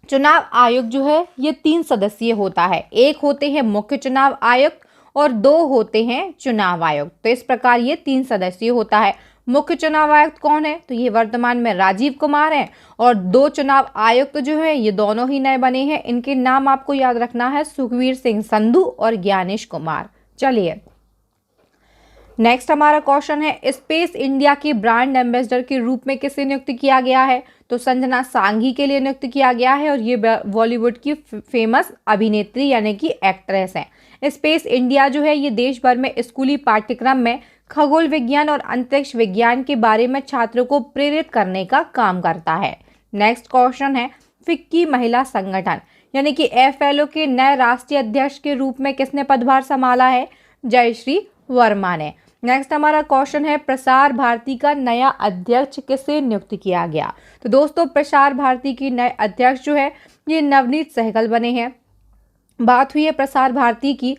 चुनाव आयोग जो है ये 3 सदस्यीय होता है, एक होते हैं मुख्य चुनाव आयुक्त और 2 होते हैं चुनाव आयुक्त। तो इस प्रकार ये 3 सदस्यीय होता है। मुख्य चुनाव आयुक्त कौन है, तो ये वर्तमान में राजीव कुमार हैं, और 2 चुनाव आयुक्त जो है ये दोनों ही नए बने हैं। इनके नाम आपको याद रखना है, सुखवीर सिंह संधू और ज्ञानेश कुमार। चलिए नेक्स्ट हमारा क्वेश्चन है, स्पेस इंडिया के ब्रांड एम्बेसडर के रूप में किसे नियुक्त किया गया है, तो संजना सांघी के लिए नियुक्त किया गया है, और ये बॉलीवुड की फेमस अभिनेत्री यानी कि एक्ट्रेस हैं। स्पेस इंडिया जो है ये देश भर में स्कूली पाठ्यक्रम में खगोल विज्ञान और अंतरिक्ष विज्ञान के बारे में छात्रों को प्रेरित करने का काम करता है। नेक्स्ट क्वेश्चन है, फिक्की महिला संगठन यानी कि FLO के नए राष्ट्रीय अध्यक्ष के रूप में किसने पदभार संभाला है, जयश्री वर्मा ने। नेक्स्ट हमारा क्वेश्चन है, प्रसार भारती का नया अध्यक्ष किसे नियुक्त किया गया, तो दोस्तों प्रसार भारती के नए अध्यक्ष जो है ये नवनीत सहगल बने हैं। बात हुई है प्रसार भारती की,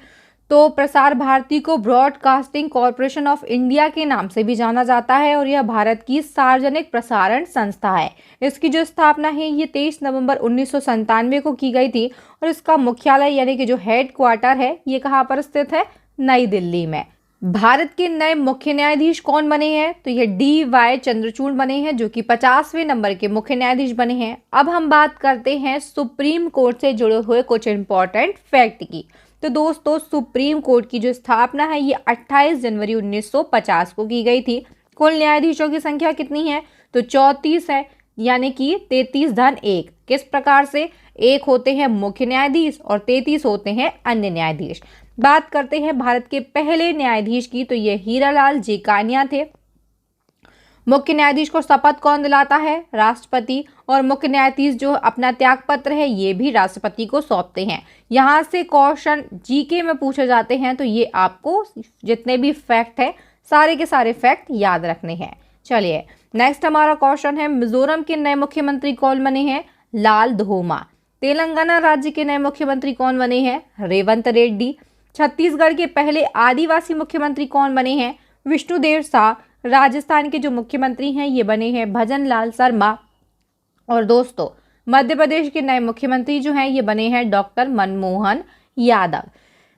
तो प्रसार भारती को ब्रॉडकास्टिंग कॉरपोरेशन ऑफ इंडिया के नाम से भी जाना जाता है, और यह भारत की सार्वजनिक प्रसारण संस्था है। इसकी जो स्थापना है ये 23 नवंबर 1997 को की गई थी, और इसका मुख्यालय यानी कि जो हेड क्वार्टर है ये कहाँ पर स्थित है, नई दिल्ली में। भारत के नए मुख्य न्यायाधीश कौन बने हैं, तो ये DY चंद्रचूड़ बने हैं, जो कि 50वें नंबर के मुख्य न्यायाधीश बने हैं। अब हम बात करते हैं सुप्रीम कोर्ट से जुड़े हुए कुछ इंपॉर्टेंट फैक्ट की। तो दोस्तों सुप्रीम कोर्ट की जो स्थापना है ये 28 जनवरी 1950 को की गई थी। कुल न्यायाधीशों की संख्या कितनी है, तो 34 है, यानी कि 33-1। किस प्रकार से, एक होते हैं मुख्य न्यायाधीश और 33 होते हैं अन्य न्यायाधीश। बात करते हैं भारत के पहले न्यायाधीश की, तो ये हीरालाल जेकानिया थे। मुख्य न्यायाधीश को शपथ कौन दिलाता है, राष्ट्रपति, और मुख्य न्यायाधीश जो अपना त्याग पत्र है ये भी राष्ट्रपति को सौंपते हैं। यहाँ से क्वेश्चन GK में पूछे जाते हैं, तो ये आपको जितने भी फैक्ट है सारे के सारे फैक्ट याद रखने हैं। चलिए नेक्स्ट हमारा क्वेश्चन है, मिजोरम के नए मुख्यमंत्री कौन बने हैं, लाल धोमा। तेलंगाना राज्य के नए मुख्यमंत्री कौन बने हैं, रेवंत रेड्डी। छत्तीसगढ़ के पहले आदिवासी मुख्यमंत्री कौन बने हैं, विष्णुदेव साय। राजस्थान के जो मुख्यमंत्री हैं ये बने हैं भजनलाल शर्मा। और दोस्तों मध्य प्रदेश के नए मुख्यमंत्री जो हैं ये बने हैं डॉक्टर मनमोहन यादव।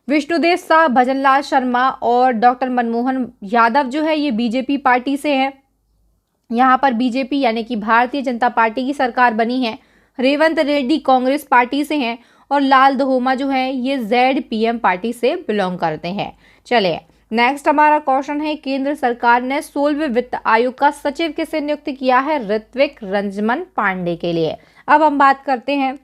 विष्णुदेव साय, भजनलाल शर्मा और डॉक्टर मनमोहन यादव जो है ये BJP पार्टी से हैं। यहाँ पर BJP यानी कि भारतीय जनता पार्टी की सरकार बनी है। रेवंत रेड्डी कांग्रेस पार्टी से हैं, और लाल धोमा जो है ये ZPM पार्टी से बिलोंग करते हैं। चलिए नेक्स्ट हमारा क्वेश्चन है, केंद्र सरकार ने 16वें वित्त आयोग का सचिव किसे नियुक्त किया है, ऋत्विक रंजन पांडे के लिए। अब हम बात करते हैं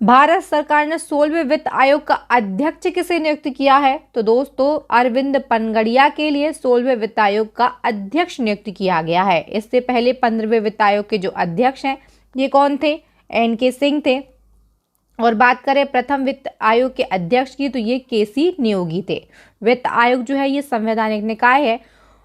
भारत सरकार ने 16वें वित्त आयोग का अध्यक्ष किसे नियुक्त किया है, तो दोस्तों अरविंद पनगड़िया के लिए 16वें वित्त आयोग का अध्यक्ष नियुक्त किया गया है। इससे पहले 15वें वित्त आयोग के जो अध्यक्ष हैं ये कौन थे, NK सिंह थे। और बात करें प्रथम वित्त आयोग के अध्यक्ष की, तो ये KC नियोगी थे। वित्त आयोग जो है ये संवैधानिक निकाय है,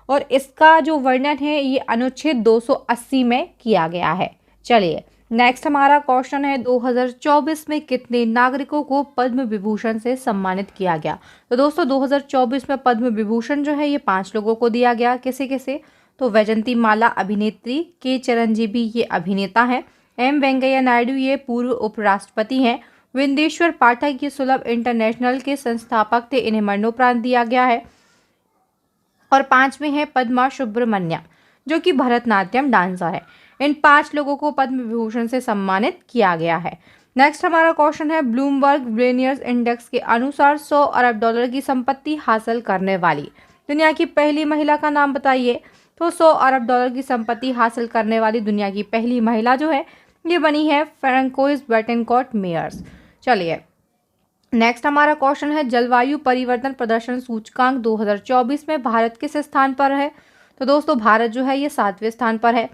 और इसका जो वर्णन है ये अनुच्छेद 280 में किया गया है। चलिए नेक्स्ट हमारा क्वेश्चन है, 2024 में कितने नागरिकों को पद्म विभूषण से सम्मानित किया गया, तो दोस्तों 2024 में पद्म विभूषण जो है ये 5 लोगों को दिया गया। किसे किसे, तो वैजंती माला अभिनेत्री, K चिरंजीवी ये अभिनेता है, M वेंकैया नायडू ये पूर्व उपराष्ट्रपति हैं, विंदेश्वर पाठक ये सुलभ इंटरनेशनल के संस्थापक थे, इन्हें मरणोपरांत दिया गया है। और 5वें हैं पद्मा सुब्रमण्यम जो कि भरतनाट्यम डांसर है। इन 5 लोगों को पद्म विभूषण से सम्मानित किया गया है। नेक्स्ट हमारा क्वेश्चन है, ब्लूमबर्ग बिलियनियर्स इंडेक्स के अनुसार 100 अरब डॉलर की संपत्ति हासिल करने वाली दुनिया की पहली महिला का नाम बताइए। तो 100 अरब डॉलर की संपत्ति हासिल करने वाली दुनिया की पहली महिला जो है ये बनी है फ्रैंकोइस बेटनकॉर्ट मेयर्स। चलिए नेक्स्ट हमारा क्वेश्चन है, जलवायु परिवर्तन प्रदर्शन सूचकांक 2024 में भारत किस स्थान पर है? तो दोस्तों भारत जो है ये 7वें स्थान पर है।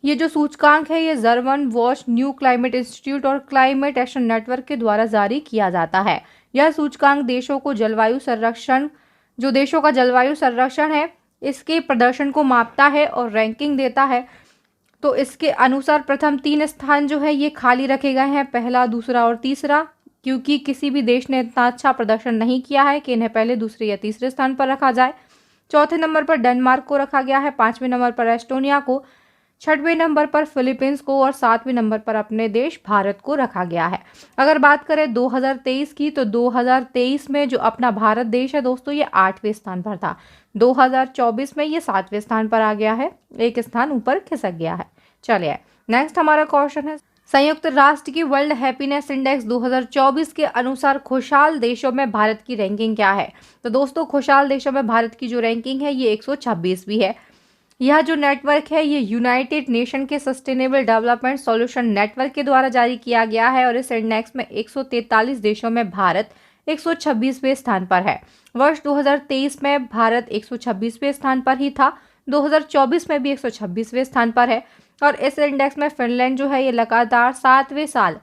ये जो सूचकांक है ये German watch new climate institute और क्लाइमेट एक्शन नेटवर्क के द्वारा जारी किया जाता है। यह सूचकांक देशों को जलवायु संरक्षण, जो देशों का जलवायु संरक्षण है इसके प्रदर्शन को मापता है और रैंकिंग देता है। तो इसके अनुसार प्रथम 3 स्थान जो है ये खाली रखे गए हैं, पहला, दूसरा और तीसरा, क्योंकि किसी भी देश ने इतना अच्छा प्रदर्शन नहीं किया है कि इन्हें पहले, दूसरे या तीसरे स्थान पर रखा जाए। चौथे नंबर पर डेनमार्क को रखा गया है, 5वें नंबर पर एस्टोनिया को, 6वें नंबर पर फिलीपींस को और 7वें नंबर पर अपने देश भारत को रखा गया है। अगर बात करें 2023 की, तो 2023 में जो अपना भारत देश है दोस्तों ये 8वें स्थान पर था। 2024 में ये 7वें स्थान पर आ गया है, एक स्थान ऊपर खिसक गया है। चलिए नेक्स्ट हमारा क्वेश्चन है, संयुक्त राष्ट्र की वर्ल्ड हैप्पीनेस इंडेक्स 2024 के अनुसार खुशहाल देशों में भारत की रैंकिंग क्या है? तो दोस्तों खुशहाल देशों में भारत की जो रैंकिंग है ये 126वीं है। यह जो नेटवर्क है ये यूनाइटेड नेशन के सस्टेनेबल डेवलपमेंट सॉल्यूशन नेटवर्क के द्वारा जारी किया गया है और इस इंडेक्स में 143 देशों में भारत 126वें स्थान पर है। वर्ष 2023 में भारत 126वें स्थान पर ही था, 2024 में भी 126वें स्थान पर है और इस इंडेक्स में फिनलैंड जो है ये लगातार 7वें साल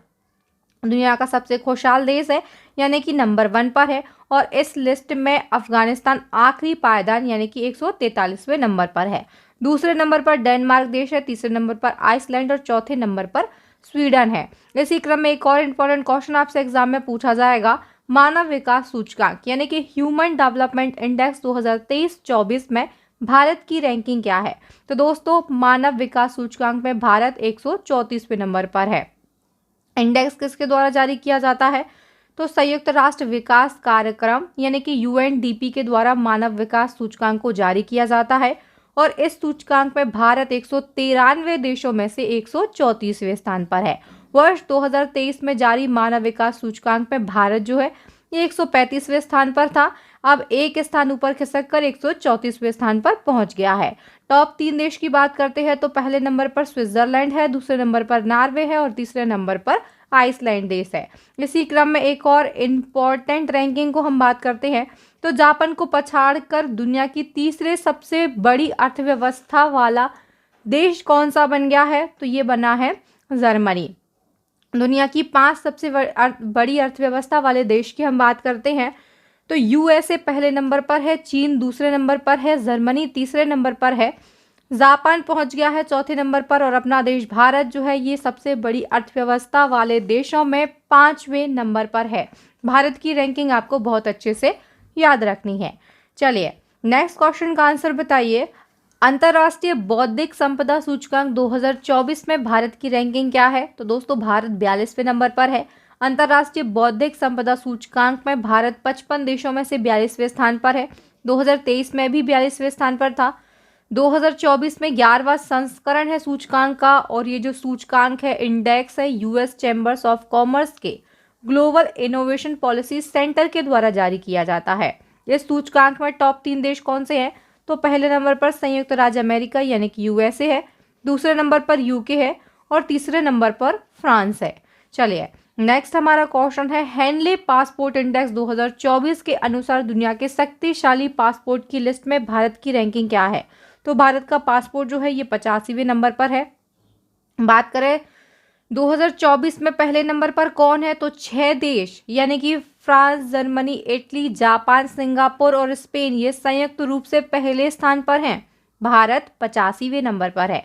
दुनिया का सबसे खुशहाल देश है, यानी कि नंबर 1 पर है और इस लिस्ट में अफगानिस्तान आखिरी पायदान यानी कि 143वें नंबर पर है। दूसरे नंबर पर डेनमार्क देश है, तीसरे नंबर पर आइसलैंड और चौथे नंबर पर स्वीडन है। इसी क्रम में एक और इम्पोर्टेंट क्वेश्चन आपसे एग्जाम में पूछा जाएगा, मानव विकास सूचकांक यानी कि ह्यूमन डेवलपमेंट इंडेक्स 2023-24 में भारत की रैंकिंग क्या है? तो दोस्तों मानव विकास सूचकांक में भारत 134वें नंबर पर है। इंडेक्स किसके द्वारा जारी किया जाता है? तो संयुक्त राष्ट्र विकास कार्यक्रम यानी कि यूएनडीपी के द्वारा मानव विकास सूचकांक को जारी किया जाता है और इस सूचकांक में भारत 193 देशों में से 134वें स्थान पर है। वर्ष 2023 में जारी मानव विकास सूचकांक में भारत जो है ये 135वें स्थान पर था, अब एक स्थान ऊपर खिसक कर 134वें स्थान पर पहुंच गया है। टॉप 3 देश की बात करते हैं तो पहले नंबर पर स्विट्जरलैंड है, दूसरे नंबर पर नॉर्वे है और तीसरे नंबर पर आइसलैंड देश है। इसी क्रम में एक और इम्पोर्टेंट रैंकिंग को हम बात करते हैं तो जापान को पछाड़कर दुनिया की तीसरे सबसे बड़ी अर्थव्यवस्था वाला देश कौन सा बन गया है? तो ये बना है जर्मनी। दुनिया की 5 सबसे बड़ी अर्थव्यवस्था वाले देश की हम बात करते हैं तो यूएसए पहले नंबर पर है, चीन दूसरे नंबर पर है, जर्मनी तीसरे नंबर पर है, जापान पहुंच गया है चौथे नंबर पर और अपना देश भारत जो है ये सबसे बड़ी अर्थव्यवस्था वाले देशों में 5वें नंबर पर है। भारत की रैंकिंग आपको बहुत अच्छे से याद रखनी है। चलिए नेक्स्ट क्वेश्चन का आंसर बताइए, अंतर्राष्ट्रीय बौद्धिक संपदा सूचकांक 2024 में भारत की रैंकिंग क्या है? तो दोस्तों भारत 42वें नंबर पर है। अंतर्राष्ट्रीय बौद्धिक संपदा सूचकांक में भारत 55 देशों में से 42वें स्थान पर है। 2023 में भी 42वें स्थान पर था। 2024 में 11वां संस्करण है सूचकांक का और ये जो सूचकांक है इंडेक्स है यूएस चैम्बर्स ऑफ कॉमर्स के ग्लोबल इनोवेशन पॉलिसी सेंटर के द्वारा जारी किया जाता है। इस सूचकांक में टॉप 3 देश कौन से हैं? तो पहले नंबर पर संयुक्त राज्य अमेरिका यानी कि यूएसए है, दूसरे नंबर पर यूके है और तीसरे नंबर पर फ्रांस है। चलिए नेक्स्ट हमारा क्वेश्चन है, हेनले पासपोर्ट इंडेक्स 2024 के अनुसार दुनिया के शक्तिशाली पासपोर्ट की लिस्ट में भारत की रैंकिंग क्या है? तो भारत का पासपोर्ट जो है ये 85वें नंबर पर है। बात करें 2024 में पहले नंबर पर कौन है? तो 6 देश यानी कि France, Germany, Italy, Japan, Singapore और स्पेन ये संयुक्त रूप से पहले स्थान पर हैं। भारत 85वें नंबर पर है।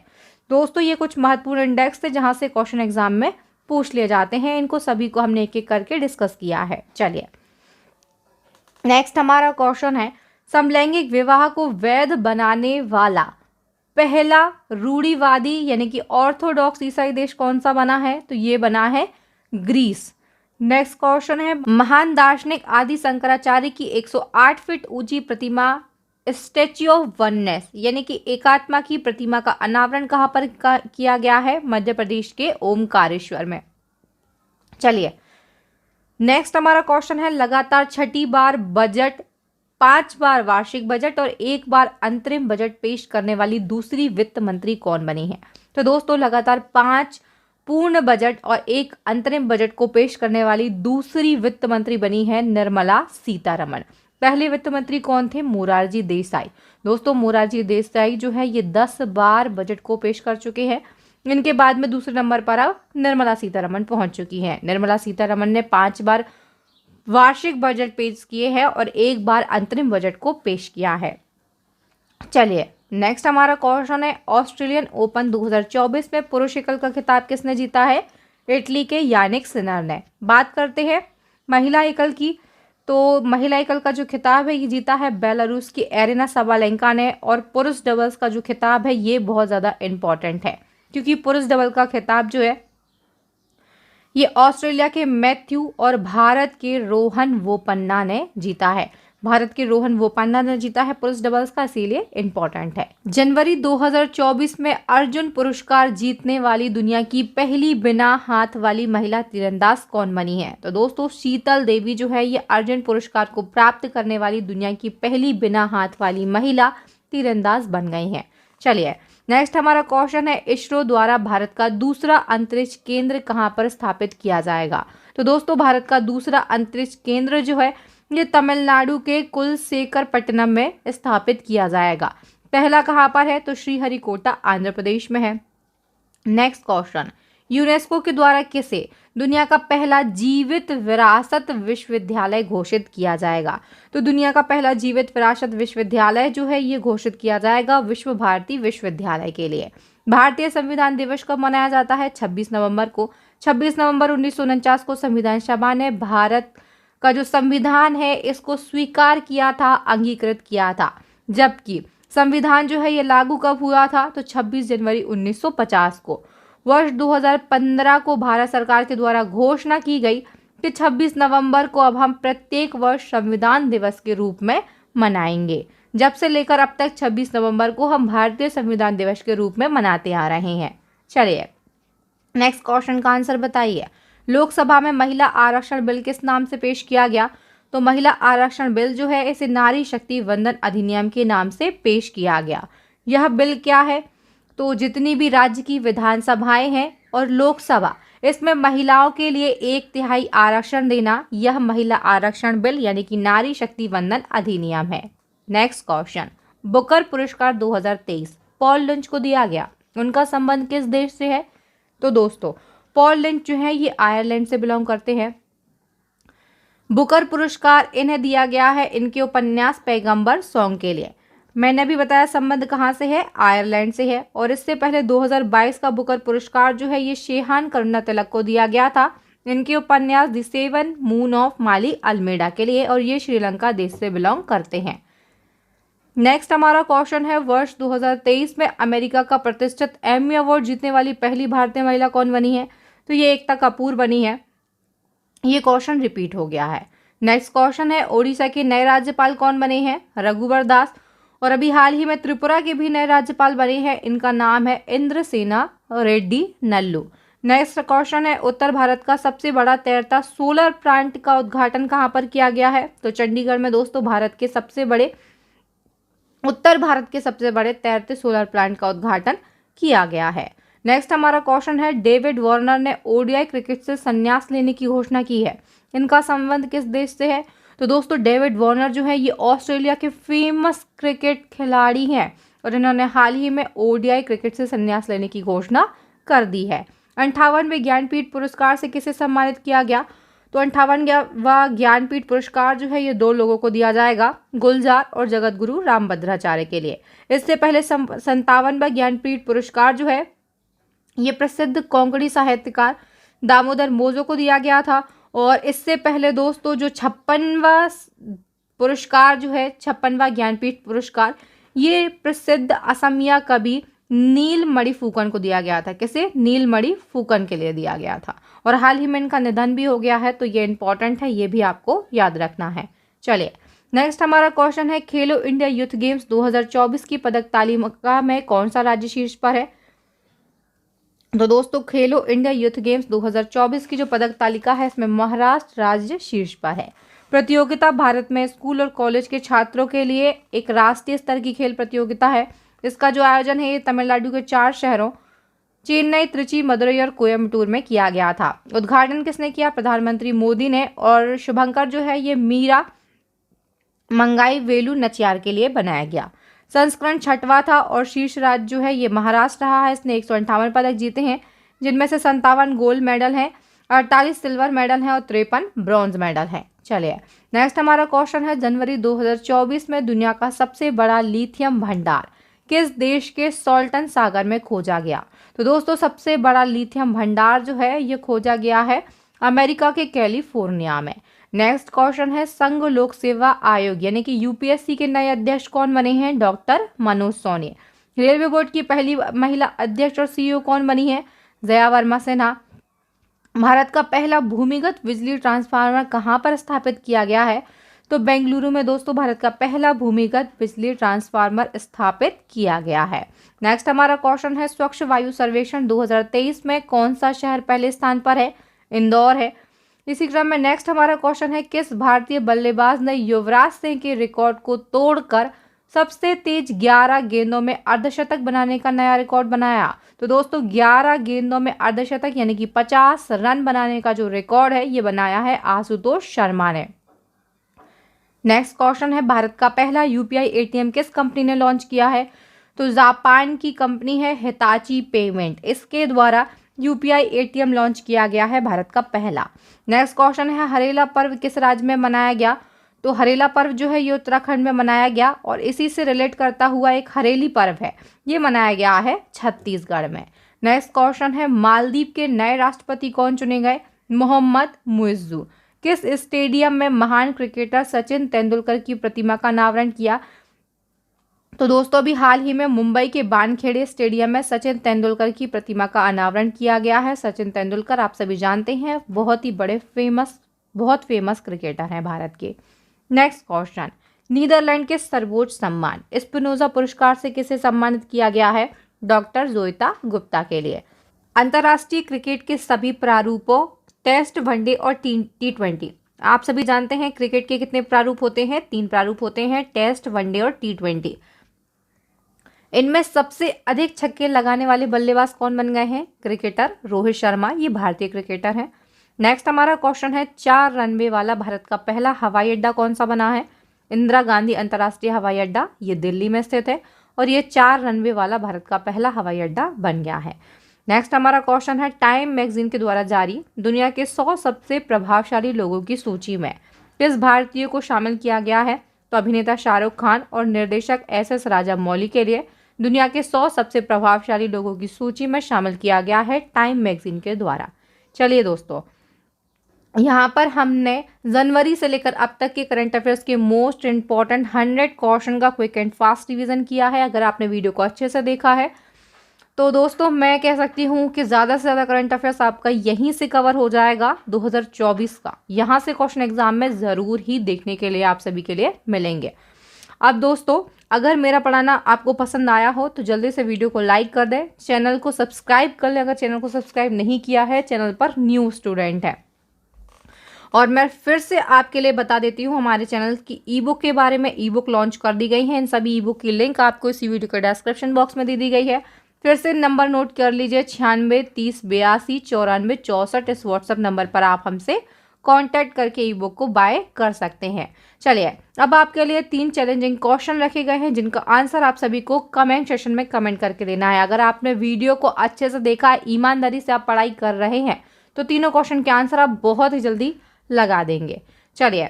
दोस्तों ये कुछ महत्वपूर्ण इंडेक्स थे जहां से क्वेश्चन एग्जाम में पूछ लिए जाते हैं, इनको सभी को हमने एक एक करके डिस्कस किया है। चलिए नेक्स्ट हमारा क्वेश्चन है, समलैंगिक विवाह को वैध बनाने वाला पहला रूढ़िवादी यानी कि ऑर्थोडॉक्स ईसाई देश कौन सा बना है? तो ये बना है ग्रीस। नेक्स्ट क्वेश्चन है, महान दार्शनिक आदि शंकराचार्य की 108 फीट ऊंची प्रतिमा स्टैच्यू ऑफ वननेस यानी कि एकात्मा की प्रतिमा का अनावरण कहाँ पर किया गया है? मध्य प्रदेश के ओमकारेश्वर में। चलिए नेक्स्ट हमारा क्वेश्चन है, लगातार छठी बार बजट 5 बार वार्षिक बजट और 1 बार अंतरिम बजट पेश करने वाली दूसरी वित्त मंत्री कौन बनी है? तो दोस्तों लगातार 5 पूर्ण बजट और 1 अंतरिम बजट को पेश करने वाली दूसरी वित्त मंत्री बनी है निर्मला सीतारमण। पहले वित्त मंत्री कौन थे? मोरारजी देसाई। दोस्तों मोरारजी देसाई जो है ये 10 बार बजट को पेश कर चुके हैं। इनके बाद में दूसरे नंबर पर अब निर्मला सीतारमण पहुंच चुकी हैं। निर्मला सीतारमण ने 5 बार वार्षिक बजट पेश किए हैं और 1 बार अंतरिम बजट को पेश किया है। चलिए नेक्स्ट हमारा क्वेश्चन है, ऑस्ट्रेलियन ओपन 2024 में पुरुष एकल का खिताब किसने जीता है? इटली के यानिक सिनर ने। बात करते हैं महिला एकल की, तो महिला एकल का जो खिताब है ये जीता है बेलारूस की एरिना सबालेंका ने। और पुरुष डबल्स का जो खिताब है ये बहुत ज़्यादा इंपॉर्टेंट है, क्योंकि पुरुष डबल का खिताब जो है ये ऑस्ट्रेलिया के मैथ्यू और भारत के रोहन बोपन्ना ने जीता है। भारत के रोहन बोपन्ना ने जीता है पुरुष डबल्स का, इसीलिए इंपॉर्टेंट है। जनवरी 2024 में अर्जुन पुरस्कार जीतने वाली दुनिया की पहली बिना हाथ वाली महिला तीरंदाज कौन बनी है? तो दोस्तों शीतल देवी जो है ये अर्जुन पुरस्कार को प्राप्त करने वाली दुनिया की पहली बिना हाथ वाली महिला तीरंदाज बन गई हैं। चलिए नेक्स्ट हमारा क्वेश्चन है, इसरो द्वारा भारत का दूसरा अंतरिक्ष केंद्र कहाँ पर स्थापित किया जाएगा? तो दोस्तों भारत का दूसरा अंतरिक्ष केंद्र जो है ये तमिलनाडु के कुलशेखरपट्टनम में स्थापित किया जाएगा। पहला कहाँ पर है? तो श्रीहरिकोटा आंध्र प्रदेश में है। नेक्स्ट क्वेश्चन, यूनेस्को के द्वारा किसे दुनिया का पहला जीवित विरासत विश्वविद्यालय घोषित किया जाएगा? तो दुनिया का पहला जीवित विरासत विश्वविद्यालय जो है ये घोषित किया जाएगा विश्व भारती विश्वविद्यालय के लिए। भारतीय संविधान दिवस कब मनाया जाता है? 26 नवंबर को। 26 नवंबर 1949 को संविधान सभा ने भारत का जो संविधान है इसको स्वीकार किया था, अंगीकृत किया था। जबकि संविधान जो है ये लागू कब हुआ था? तो 26 जनवरी 1950 को। वर्ष 2015 को भारत सरकार के द्वारा घोषणा की गई कि 26 नवंबर को अब हम प्रत्येक वर्ष संविधान दिवस के रूप में मनाएंगे। जब से लेकर अब तक 26 नवंबर को हम भारतीय संविधान दिवस के रूप में मनाते आ रहे हैं। चलिए नेक्स्ट क्वेश्चन का आंसर बताइए। लोकसभा में महिला आरक्षण बिल किस नाम से पेश किया गया? तो महिला आरक्षण बिल जो है इसे नारी शक्ति वंदन अधिनियम के नाम से पेश किया गया। यह बिल क्या है? तो जितनी भी राज्य की विधानसभाएं हैं और लोकसभा, इसमें महिलाओं के लिए 1/3 आरक्षण देना, यह महिला आरक्षण बिल यानी कि नारी शक्ति वंदन अधिनियम है। नेक्स्ट क्वेश्चन, बुकर पुरस्कार 2023 पॉल लिंच को दिया गया। उनका संबंध किस देश से है? तो दोस्तों पॉल लिंच जो है ये आयरलैंड से बिलोंग करते हैं। बुकर पुरस्कार इन्हें दिया गया है इनके उपन्यास पैगंबर सॉन्ग के लिए। मैंने भी बताया संबंध कहाँ से है? आयरलैंड से है। और इससे पहले 2022 का बुकर पुरस्कार जो है ये शेहान करुणा तिलक को दिया गया था इनके उपन्यास the seven moon of Maali Almeida के लिए, और ये श्रीलंका देश से बिलोंग करते हैं। नेक्स्ट हमारा क्वेश्चन है, वर्ष 2023 में अमेरिका का प्रतिष्ठित एमी अवार्ड जीतने वाली पहली भारतीय महिला कौन बनी है? तो ये एकता कपूर बनी है। ये क्वेश्चन रिपीट हो गया है। नेक्स्ट क्वेश्चन है, ओडिशा के नए राज्यपाल कौन बने हैं? रघुवर दास। और अभी हाल ही में त्रिपुरा के भी नए राज्यपाल बने हैं, इनका नाम है इंद्रसेना रेड्डी नल्लू। नेक्स्ट क्वेश्चन है, उत्तर भारत का सबसे बड़ा तैरता सोलर प्लांट का उद्घाटन कहाँ पर किया गया है? तो चंडीगढ़ में दोस्तों उत्तर भारत के सबसे बड़े तैरते सोलर प्लांट का उद्घाटन किया गया है। नेक्स्ट हमारा क्वेश्चन है, डेविड वार्नर ने ओडीआई क्रिकेट से संन्यास लेने की घोषणा की है। इनका संबंध किस देश से है? तो दोस्तों डेविड वार्नर जो है ये ऑस्ट्रेलिया के फेमस क्रिकेट खिलाड़ी हैं और इन्होंने हाल ही में ओडीआई क्रिकेट से संन्यास लेने की घोषणा कर दी है। 58वें ज्ञानपीठ पुरस्कार से किसे सम्मानित किया गया? तो 58वां ज्ञानपीठ पुरस्कार जो है ये 2 लोगों को दिया जाएगा, गुलजार और जगत गुरु रामभद्राचार्य के लिए। इससे पहले 57वां ज्ञानपीठ पुरस्कार जो है ये प्रसिद्ध कोंकणी साहित्यकार दामोदर मोजो को दिया गया था। और इससे पहले दोस्तों जो 56वां पुरस्कार जो है 56वां ज्ञानपीठ पुरस्कार ये प्रसिद्ध असमिया कवि नीलमणि फुकन को दिया गया था। किसे? नीलमणि फुकन के लिए दिया गया था। और हाल ही में इनका निधन भी हो गया है, तो ये इंपॉर्टेंट है, ये भी आपको याद रखना है। चलिए नेक्स्ट हमारा क्वेश्चन है, खेलो इंडिया यूथ गेम्स 2024 की पदक तालिका में कौन सा राज्य शीर्ष पर है? तो दोस्तों खेलो इंडिया यूथ गेम्स 2024 की जो पदक तालिका है इसमें महाराष्ट्र राज्य शीर्ष पर है। प्रतियोगिता भारत में स्कूल और कॉलेज के छात्रों के लिए एक राष्ट्रीय स्तर की खेल प्रतियोगिता है। इसका जो आयोजन है ये तमिलनाडु के 4 शहरों चेन्नई, त्रिची, मदुरई और कोयम्बटूर में किया गया था। उद्घाटन किसने किया? प्रधानमंत्री मोदी ने। और शुभंकर जो है ये मीरा मंगाई वेलु नचियार के लिए बनाया गया। संस्करण 6वां था और शीर्ष राज्य जो है ये महाराष्ट्र रहा है। इसने 158 पदक जीते हैं, जिनमें से 57 गोल्ड मेडल हैं, 48 सिल्वर मेडल हैं और 53 ब्रॉन्ज मेडल हैं। चलिए नेक्स्ट हमारा क्वेश्चन है, जनवरी 2024 में दुनिया का सबसे बड़ा लिथियम भंडार किस देश के सॉल्टन सागर में खोजा गया? तो दोस्तों सबसे बड़ा लिथियम भंडार जो है ये खोजा गया है अमेरिका के कैलिफोर्निया में। नेक्स्ट क्वेश्चन है, संघ लोक सेवा आयोग यानी कि यूपीएससी के नए अध्यक्ष कौन बने हैं? Doctor Manoj Soni. Railway board की पहली महिला अध्यक्ष और सीईओ कौन बनी है? जया वर्मा सिन्हा। भारत का पहला भूमिगत बिजली ट्रांसफार्मर कहाँ पर स्थापित किया गया है? तो बेंगलुरु में दोस्तों भारत का पहला भूमिगत बिजली ट्रांसफार्मर स्थापित किया गया है। नेक्स्ट हमारा क्वेश्चन है, स्वच्छ वायु सर्वेक्षण 2023 में कौन सा शहर पहले स्थान पर है? इंदौर है। इसी क्रम में नेक्स्ट हमारा क्वेश्चन है, किस भारतीय बल्लेबाज ने युवराज सिंह के रिकॉर्ड को तोड़कर सबसे तेज 11 गेंदों में अर्धशतक बनाने का नया रिकॉर्ड बनाया? तो दोस्तों 11 गेंदों में अर्धशतक यानी कि 50 रन बनाने का जो रिकॉर्ड है ये बनाया है आशुतोष शर्मा ने। नेक्स्ट क्वेश्चन है, भारत का पहला यूपीआई एटीएम किस कंपनी ने लॉन्च किया है? तो जापान की कंपनी है हिताची पेमेंट। इसके द्वारा यूपीआई एटीएम लॉन्च किया गया है भारत का पहला। नेक्स्ट क्वेश्चन है, हरेला पर्व किस राज्य में मनाया गया? तो हरेला पर्व जो है ये उत्तराखंड में मनाया गया और इसी से रिलेट करता हुआ एक हरेली पर्व है, ये मनाया गया है छत्तीसगढ़ में। नेक्स्ट क्वेश्चन है, मालदीव के नए राष्ट्रपति कौन चुने गए? मोहम्मद मुइज्जू। किस स्टेडियम में महान क्रिकेटर सचिन तेंदुलकर की प्रतिमा का अनावरण किया? तो दोस्तों अभी हाल ही में मुंबई के वानखेड़े स्टेडियम में सचिन तेंदुलकर की प्रतिमा का अनावरण किया गया है। सचिन तेंदुलकर आप सभी जानते हैं बहुत ही बड़े बहुत फेमस क्रिकेटर हैं भारत के। नेक्स्ट क्वेश्चन, नीदरलैंड के सर्वोच्च सम्मान स्पिनोजा पुरस्कार से किसे सम्मानित किया गया है? डॉक्टर जोइता गुप्ता के लिए। अंतर्राष्ट्रीय क्रिकेट के सभी प्रारूपों टेस्ट, वनडे और टी20, आप सभी जानते हैं क्रिकेट के कितने प्रारूप होते हैं? 3 प्रारूप होते हैं, टेस्ट, वनडे और टी20। इनमें सबसे अधिक छक्के लगाने वाले बल्लेबाज कौन बन गए हैं? क्रिकेटर रोहित शर्मा, ये भारतीय क्रिकेटर हैं। नेक्स्ट हमारा क्वेश्चन है, 4 रनवे वाला भारत का पहला हवाई अड्डा कौन सा बना है? इंदिरा गांधी अंतर्राष्ट्रीय हवाई अड्डा, ये दिल्ली में स्थित है और ये 4 रनवे वाला भारत का पहला हवाई अड्डा बन गया है। नेक्स्ट हमारा क्वेश्चन है, टाइम मैगजीन के द्वारा जारी दुनिया के 100 सबसे प्रभावशाली लोगों की सूची में किस भारतीय को शामिल किया गया है? तो अभिनेता शाहरुख खान और निर्देशक एस राजामौली के लिए दुनिया के 100 सबसे प्रभावशाली लोगों की सूची में शामिल किया गया है टाइम मैगजीन के द्वारा। चलिए दोस्तों, यहाँ पर हमने जनवरी से लेकर अब तक के करंट अफेयर्स के मोस्ट इंपॉर्टेंट 100 क्वेश्चन का क्विक एंड फास्ट रिवीजन किया है। अगर आपने वीडियो को अच्छे से देखा है तो दोस्तों मैं कह सकती हूँ कि ज़्यादा से ज़्यादा करंट अफेयर्स आपका यहीं से कवर हो जाएगा 2024 का। यहाँ से क्वेश्चन एग्जाम में ज़रूर ही देखने के लिए आप सभी के लिए मिलेंगे। अब दोस्तों अगर मेरा पढ़ाना आपको पसंद आया हो तो जल्दी से वीडियो को लाइक कर दें, चैनल को सब्सक्राइब कर लें अगर चैनल को सब्सक्राइब नहीं किया है, चैनल पर न्यू स्टूडेंट है। और मैं फिर से आपके लिए बता देती हूँ हमारे चैनल की ई बुक के बारे में। ई बुक लॉन्च कर दी गई है, इन सभी ई बुक की लिंक आपको इसी वीडियो के डिस्क्रिप्शन बॉक्स में दे दी गई है। फिर से नंबर नोट कर लीजिए 96 30 82 94 64। इस व्हाट्सएप नंबर पर आप हमसे कांटेक्ट करके ई बुक को बाय कर सकते हैं। चलिए अब आपके लिए 3 चैलेंजिंग क्वेश्चन रखे गए हैं जिनका आंसर आप सभी को कमेंट सेक्शन में कमेंट करके देना है। अगर आपने वीडियो को अच्छे से देखा है, ईमानदारी से आप पढ़ाई कर रहे हैं तो तीनों क्वेश्चन के आंसर आप बहुत ही जल्दी लगा देंगे। चलिए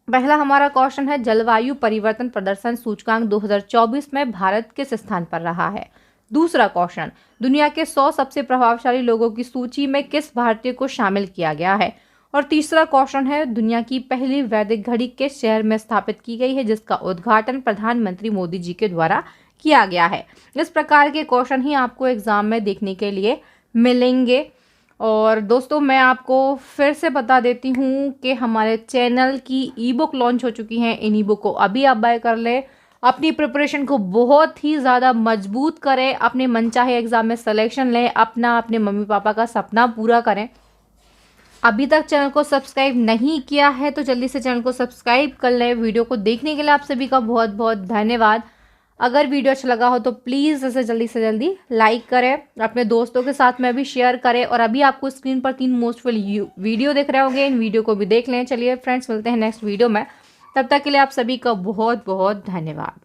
पहला हमारा क्वेश्चन है, जलवायु परिवर्तन प्रदर्शन सूचकांक 2024 में भारत किस स्थान पर रहा है? दूसरा क्वेश्चन, दुनिया के 100 सबसे प्रभावशाली लोगों की सूची में किस भारतीय को शामिल किया गया है? और तीसरा क्वेश्चन है, दुनिया की पहली वैदिक घड़ी किस शहर में स्थापित की गई है जिसका उद्घाटन प्रधानमंत्री मोदी जी के द्वारा किया गया है? इस प्रकार के क्वेश्चन ही आपको एग्जाम में देखने के लिए मिलेंगे। और दोस्तों मैं आपको फिर से बता देती हूँ कि हमारे चैनल की ई बुक लॉन्च हो चुकी हैं। इन ई बुक को अभी आप बाय कर लें, अपनी प्रिपरेशन को बहुत ही ज़्यादा मजबूत करें, अपने मनचाहे एग्जाम में सिलेक्शन लें, अपने मम्मी पापा का सपना पूरा करें। अभी तक चैनल को सब्सक्राइब नहीं किया है तो जल्दी से चैनल को सब्सक्राइब कर लें। वीडियो को देखने के लिए आप सभी का बहुत बहुत धन्यवाद। अगर वीडियो अच्छा लगा हो तो प्लीज़ इसे जल्दी से जल्दी लाइक करें, अपने दोस्तों के साथ में भी शेयर करें। और अभी आपको स्क्रीन पर 3 मोस्टफुल वीडियो दिख रहे होंगे, इन वीडियो को भी देख लें। चलिए फ्रेंड्स, मिलते हैं नेक्स्ट वीडियो में। तब तक के लिए आप सभी का बहुत बहुत धन्यवाद।